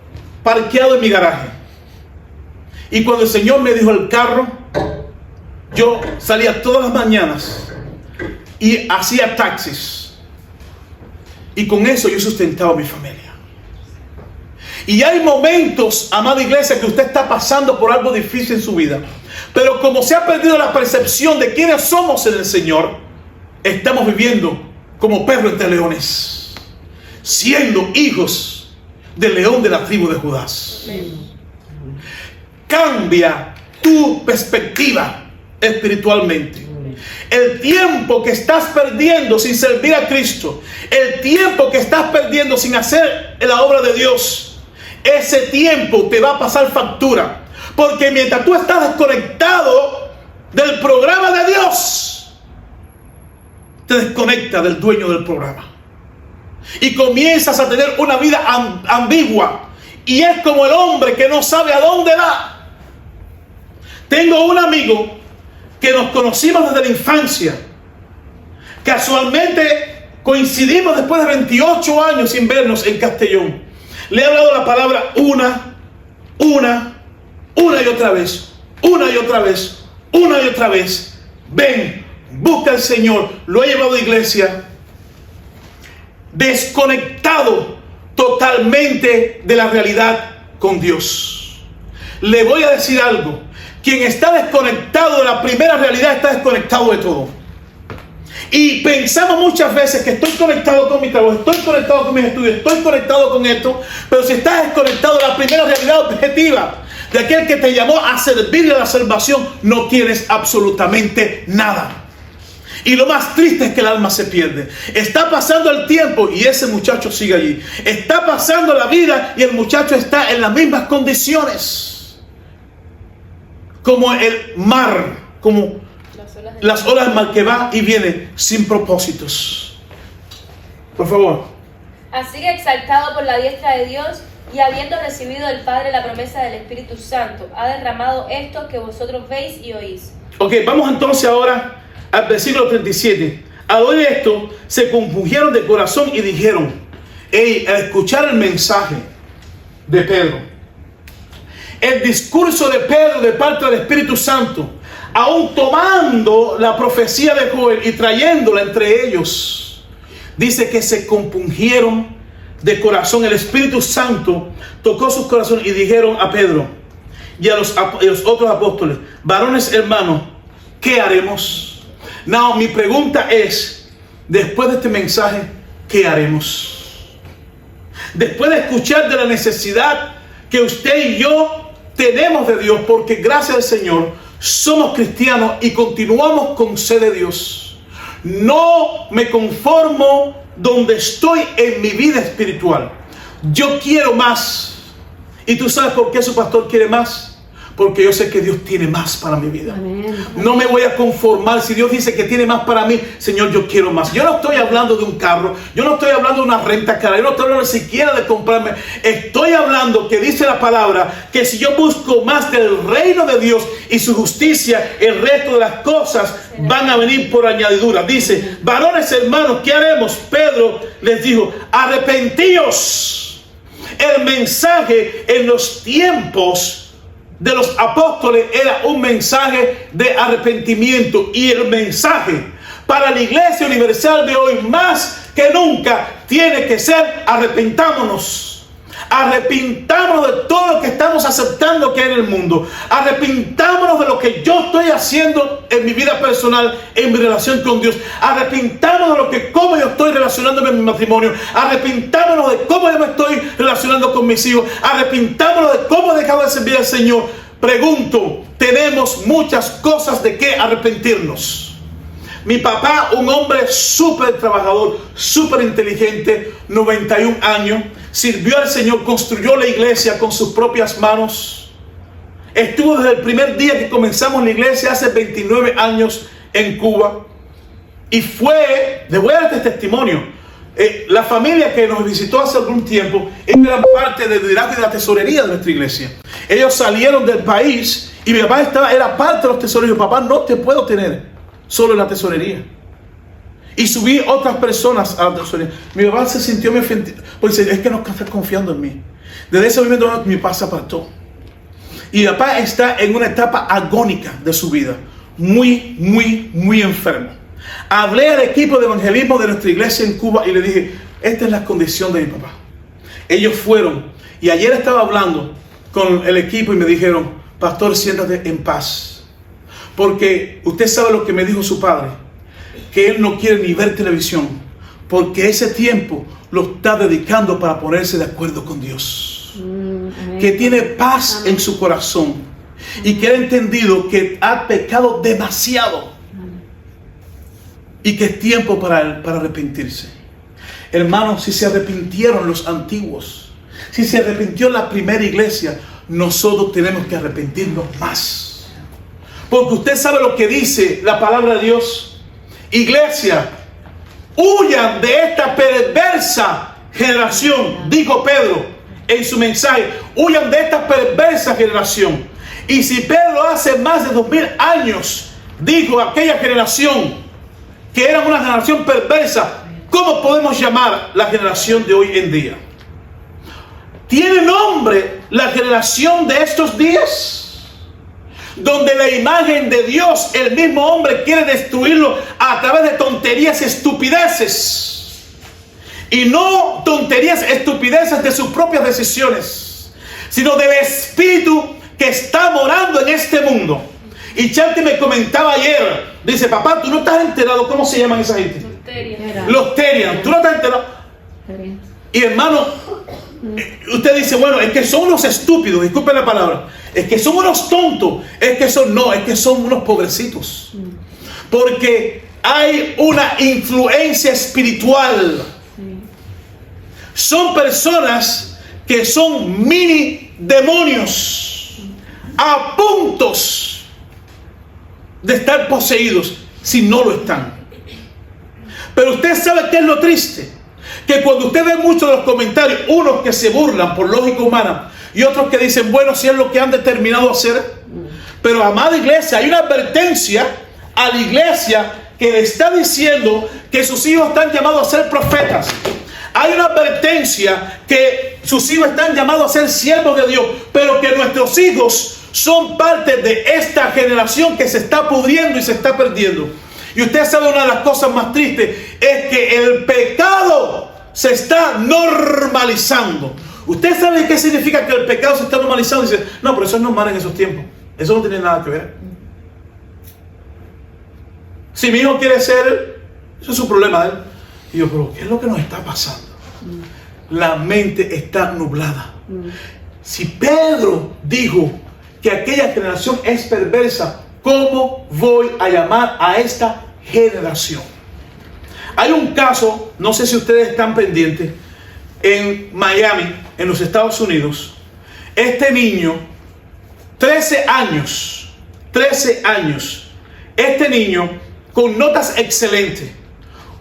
parqueado en mi garaje. Y cuando el Señor me dijo el carro, yo salía todas las mañanas y hacía taxis. Y con eso yo sustentaba a mi familia. Y hay momentos, amada iglesia, que usted está pasando por algo difícil en su vida. Pero como se ha perdido la percepción de quiénes somos en el Señor, estamos viviendo como perros entre leones, siendo hijos del león de la tribu de Judá. Cambia tu perspectiva espiritualmente. El tiempo que estás perdiendo sin servir a Cristo, el tiempo que estás perdiendo sin hacer la obra de Dios, ese tiempo te va a pasar factura. Porque mientras tú estás desconectado del programa de Dios, te desconectas del dueño del programa. Y comienzas a tener una vida ambigua. Y es como el hombre que no sabe a dónde va. Tengo un amigo que nos conocimos desde la infancia. Casualmente coincidimos después de 28 años sin vernos en Castellón. Le he hablado la palabra una y otra vez, una y otra vez, una y otra vez. Ven, busca al Señor. Lo he llevado a iglesia. Desconectado totalmente de la realidad con Dios. Le voy a decir algo. Quien está desconectado de la primera realidad está desconectado de todo. Y pensamos muchas veces que estoy conectado con mi trabajo, estoy conectado con mis estudios, estoy conectado con esto. Pero si estás desconectado de la primera realidad objetiva, de aquel que te llamó a servirle a la salvación, no tienes absolutamente nada. Y lo más triste es que el alma se pierde. Está pasando el tiempo y ese muchacho sigue allí. Está pasando la vida y el muchacho está en las mismas condiciones. Como el mar, como las olas del mar que va y viene sin propósitos. Por favor. Así que exaltado por la diestra de Dios y habiendo recibido del Padre la promesa del Espíritu Santo, ha derramado esto que vosotros veis y oís. Ok, vamos entonces ahora al versículo 37. Al oír esto, se compungieron de corazón y dijeron: al escuchar el mensaje de Pedro, el discurso de Pedro de parte del Espíritu Santo, aún tomando la profecía de Joel y trayéndola entre ellos, dice que se compungieron de corazón. El Espíritu Santo tocó sus corazones y dijeron a Pedro y a los otros apóstoles: varones hermanos, ¿qué haremos? No, mi pregunta es, después de este mensaje, ¿qué haremos? Después de escuchar de la necesidad que usted y yo tenemos de Dios, porque gracias al Señor somos cristianos y continuamos con sed de Dios. No me conformo donde estoy en mi vida espiritual. Yo quiero más. ¿Y tú sabes por qué su pastor quiere más? Porque yo sé que Dios tiene más para mi vida. Amén. No me voy a conformar. Si Dios dice que tiene más para mí, Señor, yo quiero más. Yo no estoy hablando de un carro. Yo no estoy hablando de una renta cara. Yo no estoy hablando siquiera de comprarme. Estoy hablando que dice la palabra que si yo busco más del reino de Dios y su justicia, el resto de las cosas van a venir por añadidura. Dice: varones hermanos, ¿qué haremos? Pedro les dijo: arrepentíos. El mensaje en los tiempos de los apóstoles era un mensaje de arrepentimiento, y el mensaje para la iglesia universal de hoy más que nunca tiene que ser: arrepentámonos, Arrepintámonos de todo lo que estamos aceptando que hay en el mundo. Arrepintámonos de lo que yo estoy haciendo en mi vida personal, en mi relación con Dios. Arrepintámonos de cómo yo estoy relacionándome en mi matrimonio. Arrepintámonos de cómo yo me estoy relacionando con mis hijos. Arrepintámonos de cómo he dejado de servir al Señor. Pregunto, tenemos muchas cosas de qué arrepentirnos. Mi papá, un hombre súper trabajador, súper inteligente, 91 años, sirvió al Señor, construyó la iglesia con sus propias manos. Estuvo desde el primer día que comenzamos la iglesia hace 29 años en Cuba. Y fue, les voy a dar este testimonio, la familia que nos visitó hace algún tiempo, era parte del liderazgo y de la tesorería de nuestra iglesia. Ellos salieron del país y mi papá era parte de los tesoreros. Papá, no te puedo tener solo en la tesorería. Y subí otras personas a la tesorería. Mi papá se sintió muy ofendido, porque dice, es que no estás confiando en mí. Desde ese momento mi papá se apartó. Y mi papá está en una etapa agónica de su vida, muy enfermo. Hablé al equipo de evangelismo de nuestra iglesia en Cuba y le dije, esta es la condición de mi papá. Ellos fueron, y ayer estaba hablando con el equipo y me dijeron, pastor, siéntate en paz. Porque usted sabe lo que me dijo su padre, que él no quiere ni ver televisión, porque ese tiempo lo está dedicando para ponerse de acuerdo con Dios. Que tiene paz en su corazón y que ha entendido que ha pecado demasiado y que es tiempo para arrepentirse. Hermanos, si se arrepintieron los antiguos, si se arrepintió la primera iglesia, nosotros tenemos que arrepentirnos más. Porque usted sabe lo que dice la palabra de Dios. Iglesia, huyan de esta perversa generación, dijo Pedro en su mensaje. Huyan de esta perversa generación. Y si Pedro hace más de 2000 años dijo a aquella generación que era una generación perversa, ¿cómo podemos llamar la generación de hoy en día? ¿Tiene nombre la generación de estos días? Donde la imagen de Dios, el mismo hombre quiere destruirlo a través de tonterías y estupideces. Y no tonterías, estupideces de sus propias decisiones, sino del espíritu que está morando en este mundo. Y Chanti me comentaba ayer, dice, papá, tú no estás enterado cómo se llaman esa gente. Los Terian. ¿Tú no estás enterado? Y hermano, usted dice, bueno, es que son unos estúpidos, disculpen la palabra, es que son unos tontos, es que son unos pobrecitos. Porque hay una influencia espiritual. Son personas que son mini demonios a puntos de estar poseídos, si no lo están. Pero usted sabe qué es lo triste, que cuando usted ve muchos de los comentarios, unos que se burlan por lógica humana y otros que dicen, bueno, si es lo que han determinado hacer. Pero amada iglesia, hay una advertencia a la iglesia que le está diciendo que sus hijos están llamados a ser profetas. Hay una advertencia que sus hijos están llamados a ser siervos de Dios, pero que nuestros hijos son parte de esta generación que se está pudriendo y se está perdiendo. Y usted sabe, una de las cosas más tristes es que el pecado se está normalizando. ¿Usted sabe qué significa que el pecado se está normalizando? Dice, no, pero eso es normal en esos tiempos. Eso no tiene nada que ver. Si mi hijo quiere ser, eso es su problema de él. Y yo, pero ¿qué es lo que nos está pasando? La mente está nublada. Si Pedro dijo que aquella generación es perversa, ¿cómo voy a llamar a esta generación? Hay un caso, no sé si ustedes están pendientes, en Miami, en los Estados Unidos. Este niño, 13 años, este niño con notas excelentes,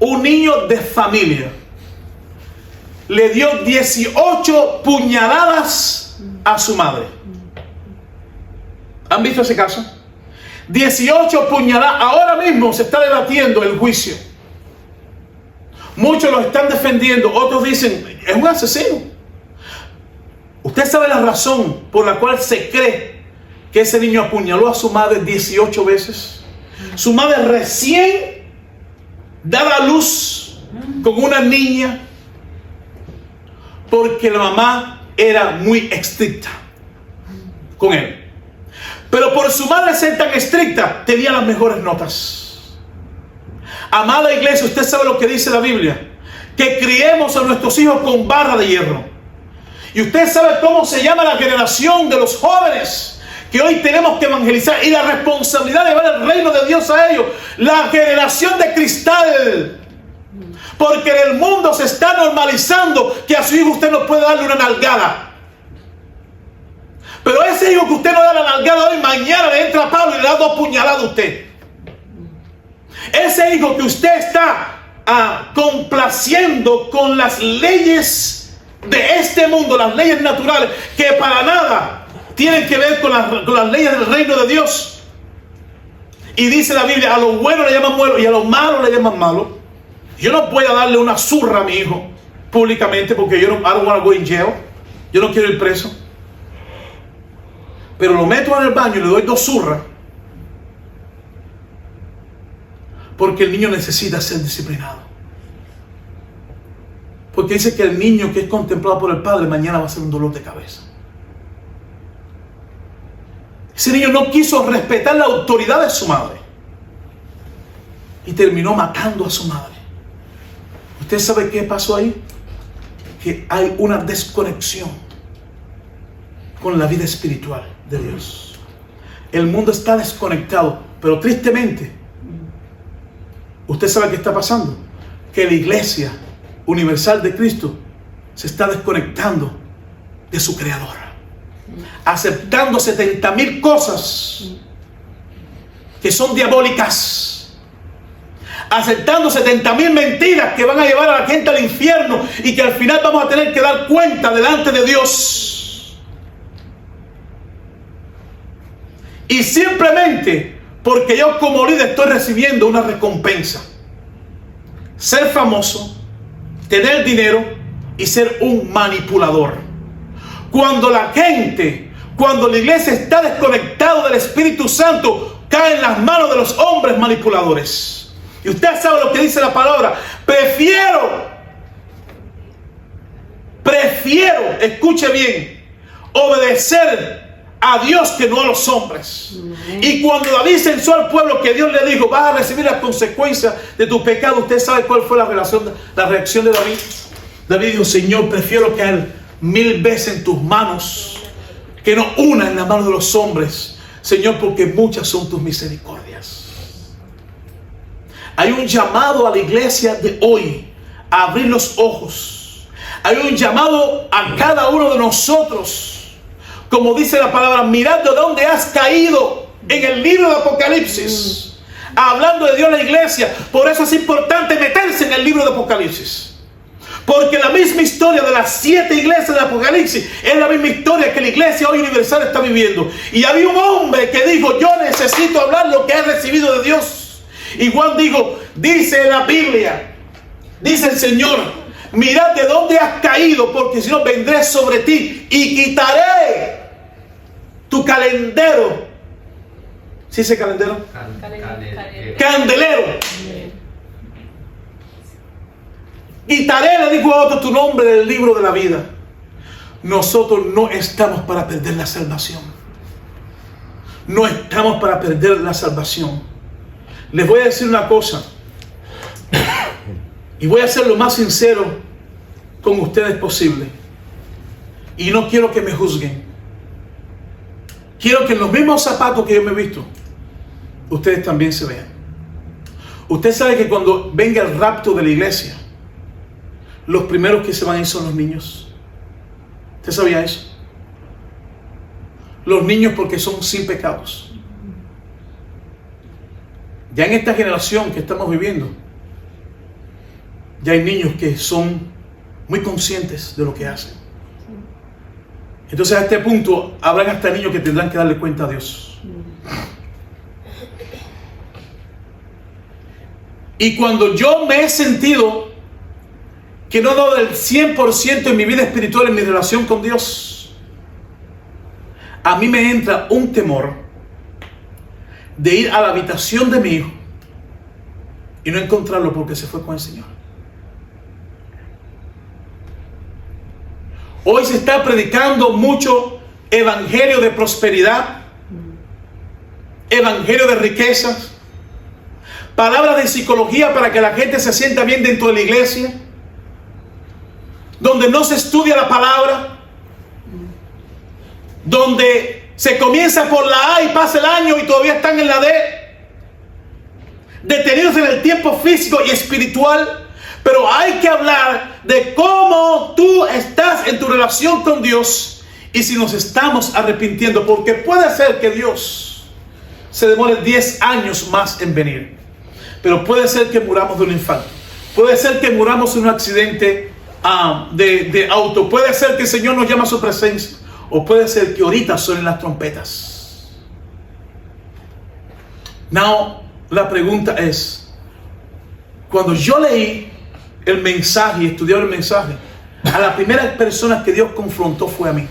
un niño de familia, le dio 18 puñaladas a su madre. ¿Han visto ese caso? 18 puñaladas. Ahora mismo se está debatiendo el juicio. Muchos lo están defendiendo, otros dicen, es un asesino. ¿Usted sabe la razón por la cual se cree que ese niño apuñaló a su madre 18 veces? Su madre recién daba a luz con una niña, porque la mamá era muy estricta con él. Pero por su madre ser tan estricta, tenía las mejores notas. Amada iglesia, usted sabe lo que dice la Biblia, que criemos a nuestros hijos con barra de hierro. Y usted sabe cómo se llama la generación de los jóvenes que hoy tenemos que evangelizar, y la responsabilidad de llevar el reino de Dios a ellos. La generación de cristal. Porque en el mundo se está normalizando que a su hijo usted no puede darle una nalgada. Pero ese hijo que usted no da la nalgada hoy, mañana le entra a Pablo y le da 2 puñaladas a usted. Ese hijo que usted está complaciendo con las leyes de este mundo, las leyes naturales, que para nada tienen que ver con las leyes del reino de Dios. Y dice la Biblia, a lo bueno le llaman bueno y a lo malo le llaman malo. Yo no puedo darle una zurra a mi hijo públicamente porque yo no, I don't want to go in jail. Yo no quiero ir preso. Pero lo meto en el baño y le doy 2 zurras. Porque el niño necesita ser disciplinado. Porque dice que el niño que es contemplado por el padre mañana va a ser un dolor de cabeza. Ese niño no quiso respetar la autoridad de su madre y terminó matando a su madre. ¿Usted sabe qué pasó ahí? Que hay una desconexión con la vida espiritual de Dios. El mundo está desconectado, pero tristemente, ¿usted sabe qué está pasando? Que la iglesia universal de Cristo se está desconectando de su Creador, aceptando 70,000 cosas que son diabólicas, aceptando 70,000 mentiras que van a llevar a la gente al infierno y que al final vamos a tener que dar cuenta delante de Dios. Y simplemente porque yo como líder estoy recibiendo una recompensa: ser famoso, tener dinero y ser un manipulador. Cuando la iglesia está desconectada del Espíritu Santo, cae en las manos de los hombres manipuladores. Y usted sabe lo que dice la palabra: prefiero, escuche bien, obedecer a Dios que no a los hombres. Y cuando David censó al pueblo, que Dios le dijo: vas a recibir las consecuencias de tu pecado, usted sabe cuál fue la reacción de David. David dijo: Señor, prefiero caer 1000 veces en tus manos que no una en la mano de los hombres, Señor, porque muchas son tus misericordias. Hay un llamado a la iglesia de hoy a abrir los ojos. Hay un llamado a cada uno de nosotros. Como dice la palabra, mirad de dónde has caído, en el libro de Apocalipsis. Hablando de Dios la iglesia. Por eso es importante meterse en el libro de Apocalipsis. Porque la misma historia de las 7 iglesias de Apocalipsis es la misma historia que la iglesia hoy universal está viviendo. Y había un hombre que dijo: yo necesito hablar lo que he recibido de Dios. Y Juan dijo, dice la Biblia, dice el Señor: mirad de dónde has caído, porque si no vendré sobre ti y quitaré tu candelero. ¿Sí dice candelero? Candelero. Quitaré, le dijo a otro, tu nombre del libro de la vida. Nosotros no estamos para perder la salvación. No estamos para perder la salvación. Les voy a decir una cosa. Y voy a ser lo más sincero con ustedes posible. Y no quiero que me juzguen. Quiero que en los mismos zapatos que yo me he visto, ustedes también se vean. Usted sabe que cuando venga el rapto de la iglesia, los primeros que se van a ir son los niños. ¿Usted sabía eso? Los niños, porque son sin pecados. Ya en esta generación que estamos viviendo, ya hay niños que son muy conscientes de lo que hacen. Entonces a este punto habrán hasta niños que tendrán que darle cuenta a Dios. Y cuando yo me he sentido que no he dado el 100% en mi vida espiritual, en mi relación con Dios, a mí me entra un temor de ir a la habitación de mi hijo y no encontrarlo porque se fue con el Señor. Hoy se está predicando mucho evangelio de prosperidad, evangelio de riquezas, palabras de psicología para que la gente se sienta bien dentro de la iglesia, donde no se estudia la palabra, donde se comienza por la A y pasa el año y todavía están en la D, detenidos en el tiempo físico y espiritual. Pero hay que hablar de cómo tú estás en tu relación con Dios y si nos estamos arrepintiendo, porque puede ser que Dios se demore 10 años más en venir, pero puede ser que muramos de un infarto, puede ser que muramos en un accidente de auto, puede ser que el Señor nos llame a su presencia, o puede ser que ahorita suenen las trompetas. Now, la pregunta es, cuando yo leí el mensaje y estudiaba el mensaje, a la primera persona que Dios confrontó fue a mí,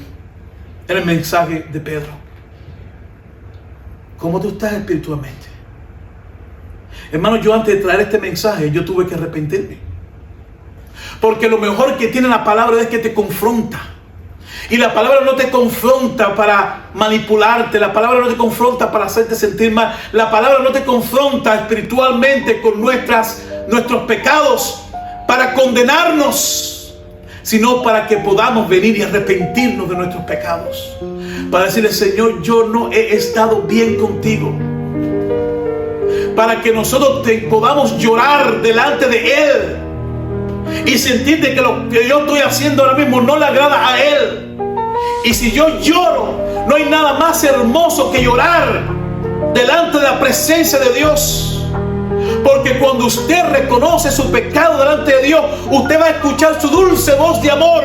en el mensaje de Pedro. ¿Cómo tú estás espiritualmente? Hermano, yo antes de traer este mensaje, yo tuve que arrepentirme, porque lo mejor que tiene la palabra es que te confronta. Y la palabra no te confronta para manipularte, la palabra no te confronta para hacerte sentir mal, la palabra no te confronta espiritualmente con nuestros pecados para condenarnos, sino para que podamos venir y arrepentirnos de nuestros pecados, para decirle: Señor, yo no he estado bien contigo, para que nosotros podamos llorar delante de Él y sentir de que lo que yo estoy haciendo ahora mismo no le agrada a Él. Y si yo lloro, no hay nada más hermoso que llorar delante de la presencia de Dios. Porque cuando usted reconoce su pecado delante de Dios, usted va a escuchar su dulce voz de amor.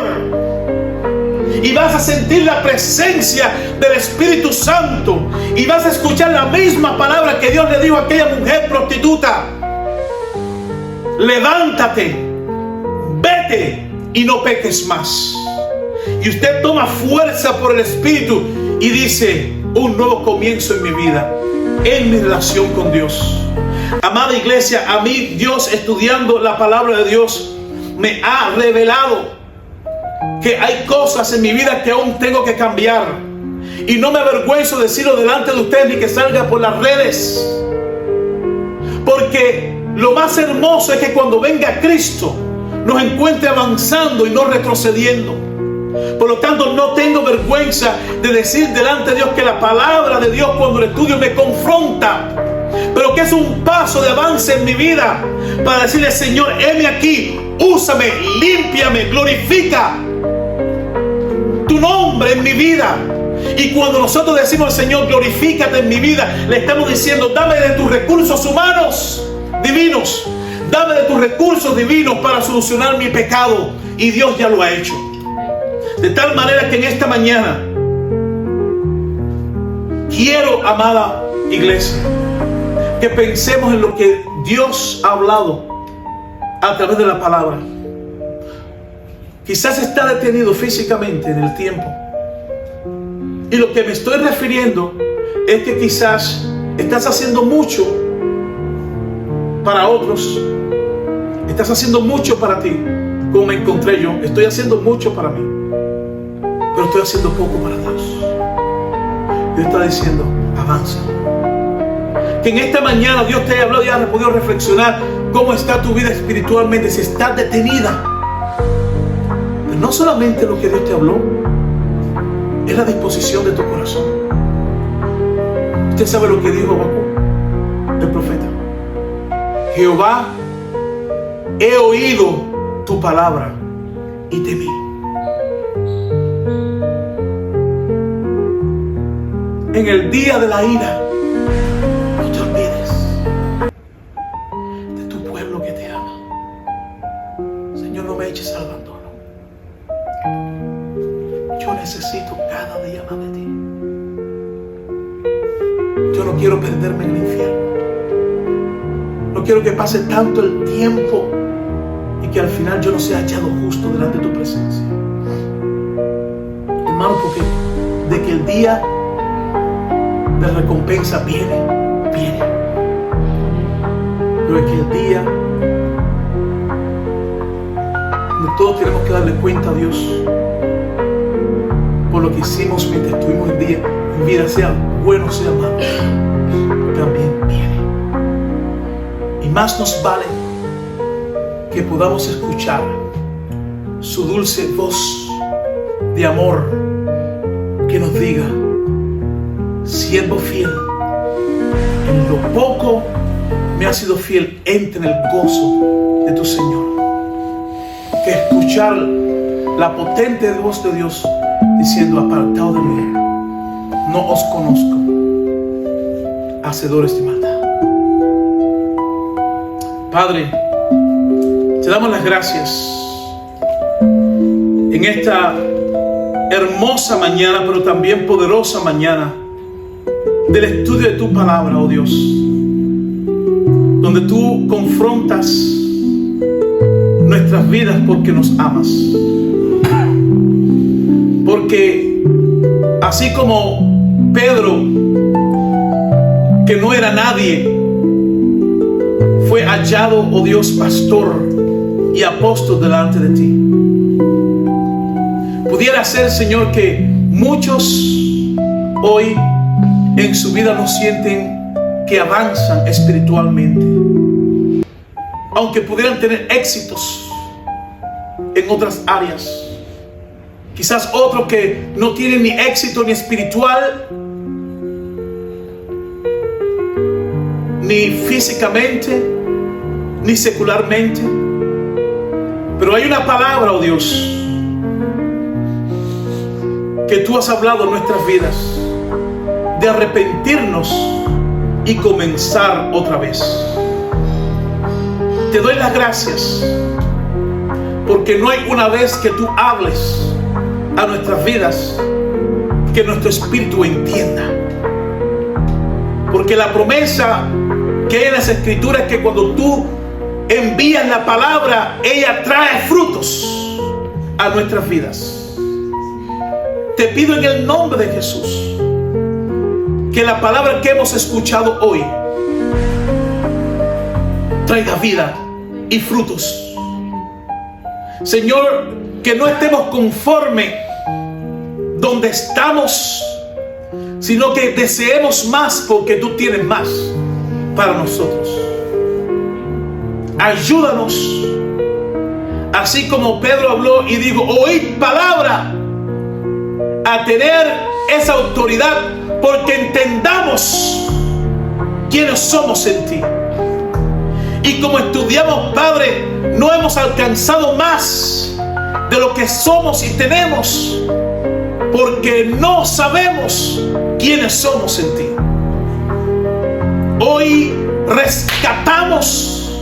Y vas a sentir la presencia del Espíritu Santo. Y vas a escuchar la misma palabra que Dios le dijo a aquella mujer prostituta: levántate, vete y no peques más. Y usted toma fuerza por el Espíritu y dice: un nuevo comienzo en mi vida, en mi relación con Dios. Amada iglesia, a mí Dios, estudiando la palabra de Dios, me ha revelado que hay cosas en mi vida que aún tengo que cambiar. Y no me avergüenzo de decirlo delante de ustedes ni que salga por las redes. Porque lo más hermoso es que cuando venga Cristo nos encuentre avanzando y no retrocediendo. Por lo tanto, no tengo vergüenza de decir delante de Dios que la palabra de Dios, cuando el estudio, me confronta, pero que es un paso de avance en mi vida para decirle: Señor, heme aquí, úsame, límpiame, glorifica tu nombre en mi vida. Y cuando nosotros decimos: Señor, glorifícate en mi vida, le estamos diciendo: dame de tus recursos humanos divinos, dame de tus recursos divinos para solucionar mi pecado. Y Dios ya lo ha hecho. De tal manera que en esta mañana quiero, amada iglesia, que pensemos en lo que Dios ha hablado a través de la palabra. Quizás está detenido físicamente en el tiempo, y lo que me estoy refiriendo es que quizás estás haciendo mucho para otros, estás haciendo mucho para ti, como me encontré yo. Estoy haciendo mucho para mí, pero estoy haciendo poco para Dios. Dios está diciendo: avanza. Que en esta mañana Dios te haya hablado y hayas podido reflexionar cómo está tu vida espiritualmente, si estás detenida. Pero no solamente lo que Dios te habló, es la disposición de tu corazón. Usted sabe lo que dijo Habacuc, el profeta: Jehová, he oído tu palabra y temí. En el día de la ira, no te olvides de tu pueblo que te ama. Señor, no me eches al abandono. Yo necesito cada día más de ti. Yo no quiero perderme en el infierno. No quiero que pase tanto el tiempo y que al final yo no sea hallado justo delante de tu presencia. Hermano, porque de que el día de recompensa viene. Pero es que el día donde todos tenemos que darle cuenta a Dios lo que hicimos mientras estuvimos en vida, sea bueno, sea malo, también viene. Y más nos vale que podamos escuchar su dulce voz de amor que nos diga: siervo fiel, en lo poco me has sido fiel, entra en el gozo de tu Señor. Que escuchar la potente voz de Dios diciendo: apartado de mí, no os conozco, hacedores de maldad. Padre, te damos las gracias en esta hermosa mañana, pero también poderosa mañana del estudio de tu palabra, oh Dios, donde tú confrontas nuestras vidas porque nos amas. Porque así como Pedro, que no era nadie, fue hallado, oh Dios, pastor y apóstol delante de ti, pudiera ser, Señor, que muchos hoy en su vida no sienten que avanzan espiritualmente, aunque pudieran tener éxitos en otras áreas. Quizás otros que no tienen ni éxito ni espiritual, ni físicamente, ni secularmente. Pero hay una palabra, oh Dios, que tú has hablado en nuestras vidas, de arrepentirnos y comenzar otra vez. Te doy las gracias porque no hay una vez que tú hables a nuestras vidas que nuestro espíritu entienda. Porque la promesa que hay en las escrituras es que cuando tú envías la palabra, ella trae frutos a nuestras vidas. Te pido en el nombre de Jesús que la palabra que hemos escuchado hoy traiga vida y frutos. Señor, que no estemos conformes donde estamos, sino que deseemos más, porque tú tienes más para nosotros. Ayúdanos, así como Pedro habló y dijo: oíd palabra, a tener esa autoridad, porque entendamos quiénes somos en ti. Y como estudiamos, Padre, no hemos alcanzado más de lo que somos y tenemos, porque no sabemos quiénes somos en ti. Hoy rescatamos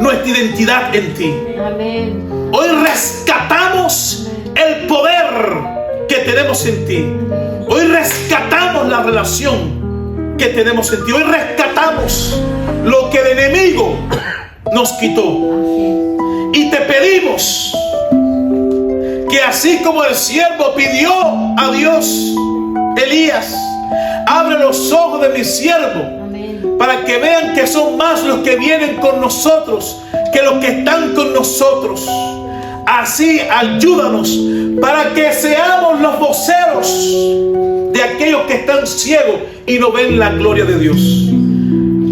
nuestra identidad en ti. Amén. Hoy rescatamos el poder que tenemos en ti. Hoy rescatamos la relación que tenemos en ti. Hoy rescatamos lo que el enemigo nos quitó. Y te pedimos que así como el siervo pidió a Dios, Elías, abre los ojos de mi siervo, para que vean que son más los que vienen con nosotros que los que están con nosotros. Así ayúdanos para que seamos los voceros de aquellos que están ciegos y no ven la gloria de Dios.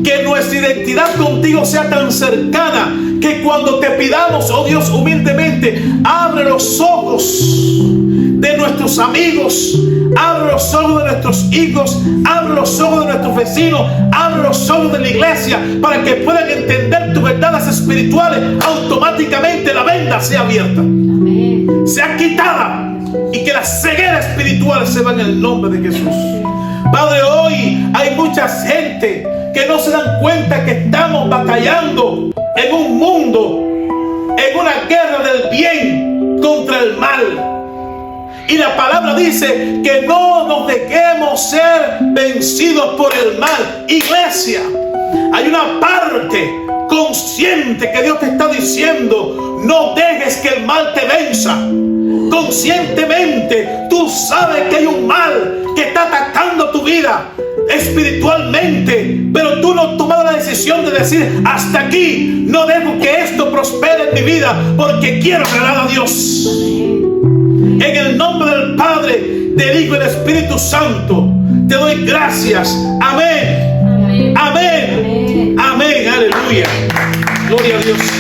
Que nuestra identidad contigo sea tan cercana que cuando te pidamos, oh Dios, humildemente, abre los ojos de nuestros amigos, abre los ojos de nuestros hijos, abre los ojos de nuestros vecinos, abre los ojos de la iglesia, para que puedan entender tus verdades espirituales. Automáticamente la venda sea abierta, sea quitada, y que la ceguera espiritual se va en el nombre de Jesús. Padre, hoy hay mucha gente que no se dan cuenta que estamos batallando en un mundo, en una guerra del bien contra el mal. Y la palabra dice que no nos dejemos ser vencidos por el mal. Iglesia, hay una parte consciente que Dios te está diciendo: no dejes que el mal te venza. Conscientemente tú sabes que hay un mal que está atacando tu vida espiritualmente, pero tú no has tomado la decisión de decir: hasta aquí, no dejo que esto prospere en mi vida, porque quiero agradar a Dios. En el nombre del Padre, del Hijo y del Espíritu Santo, te doy gracias. Amén. Amén. Amén. Aleluya. Gloria a Dios.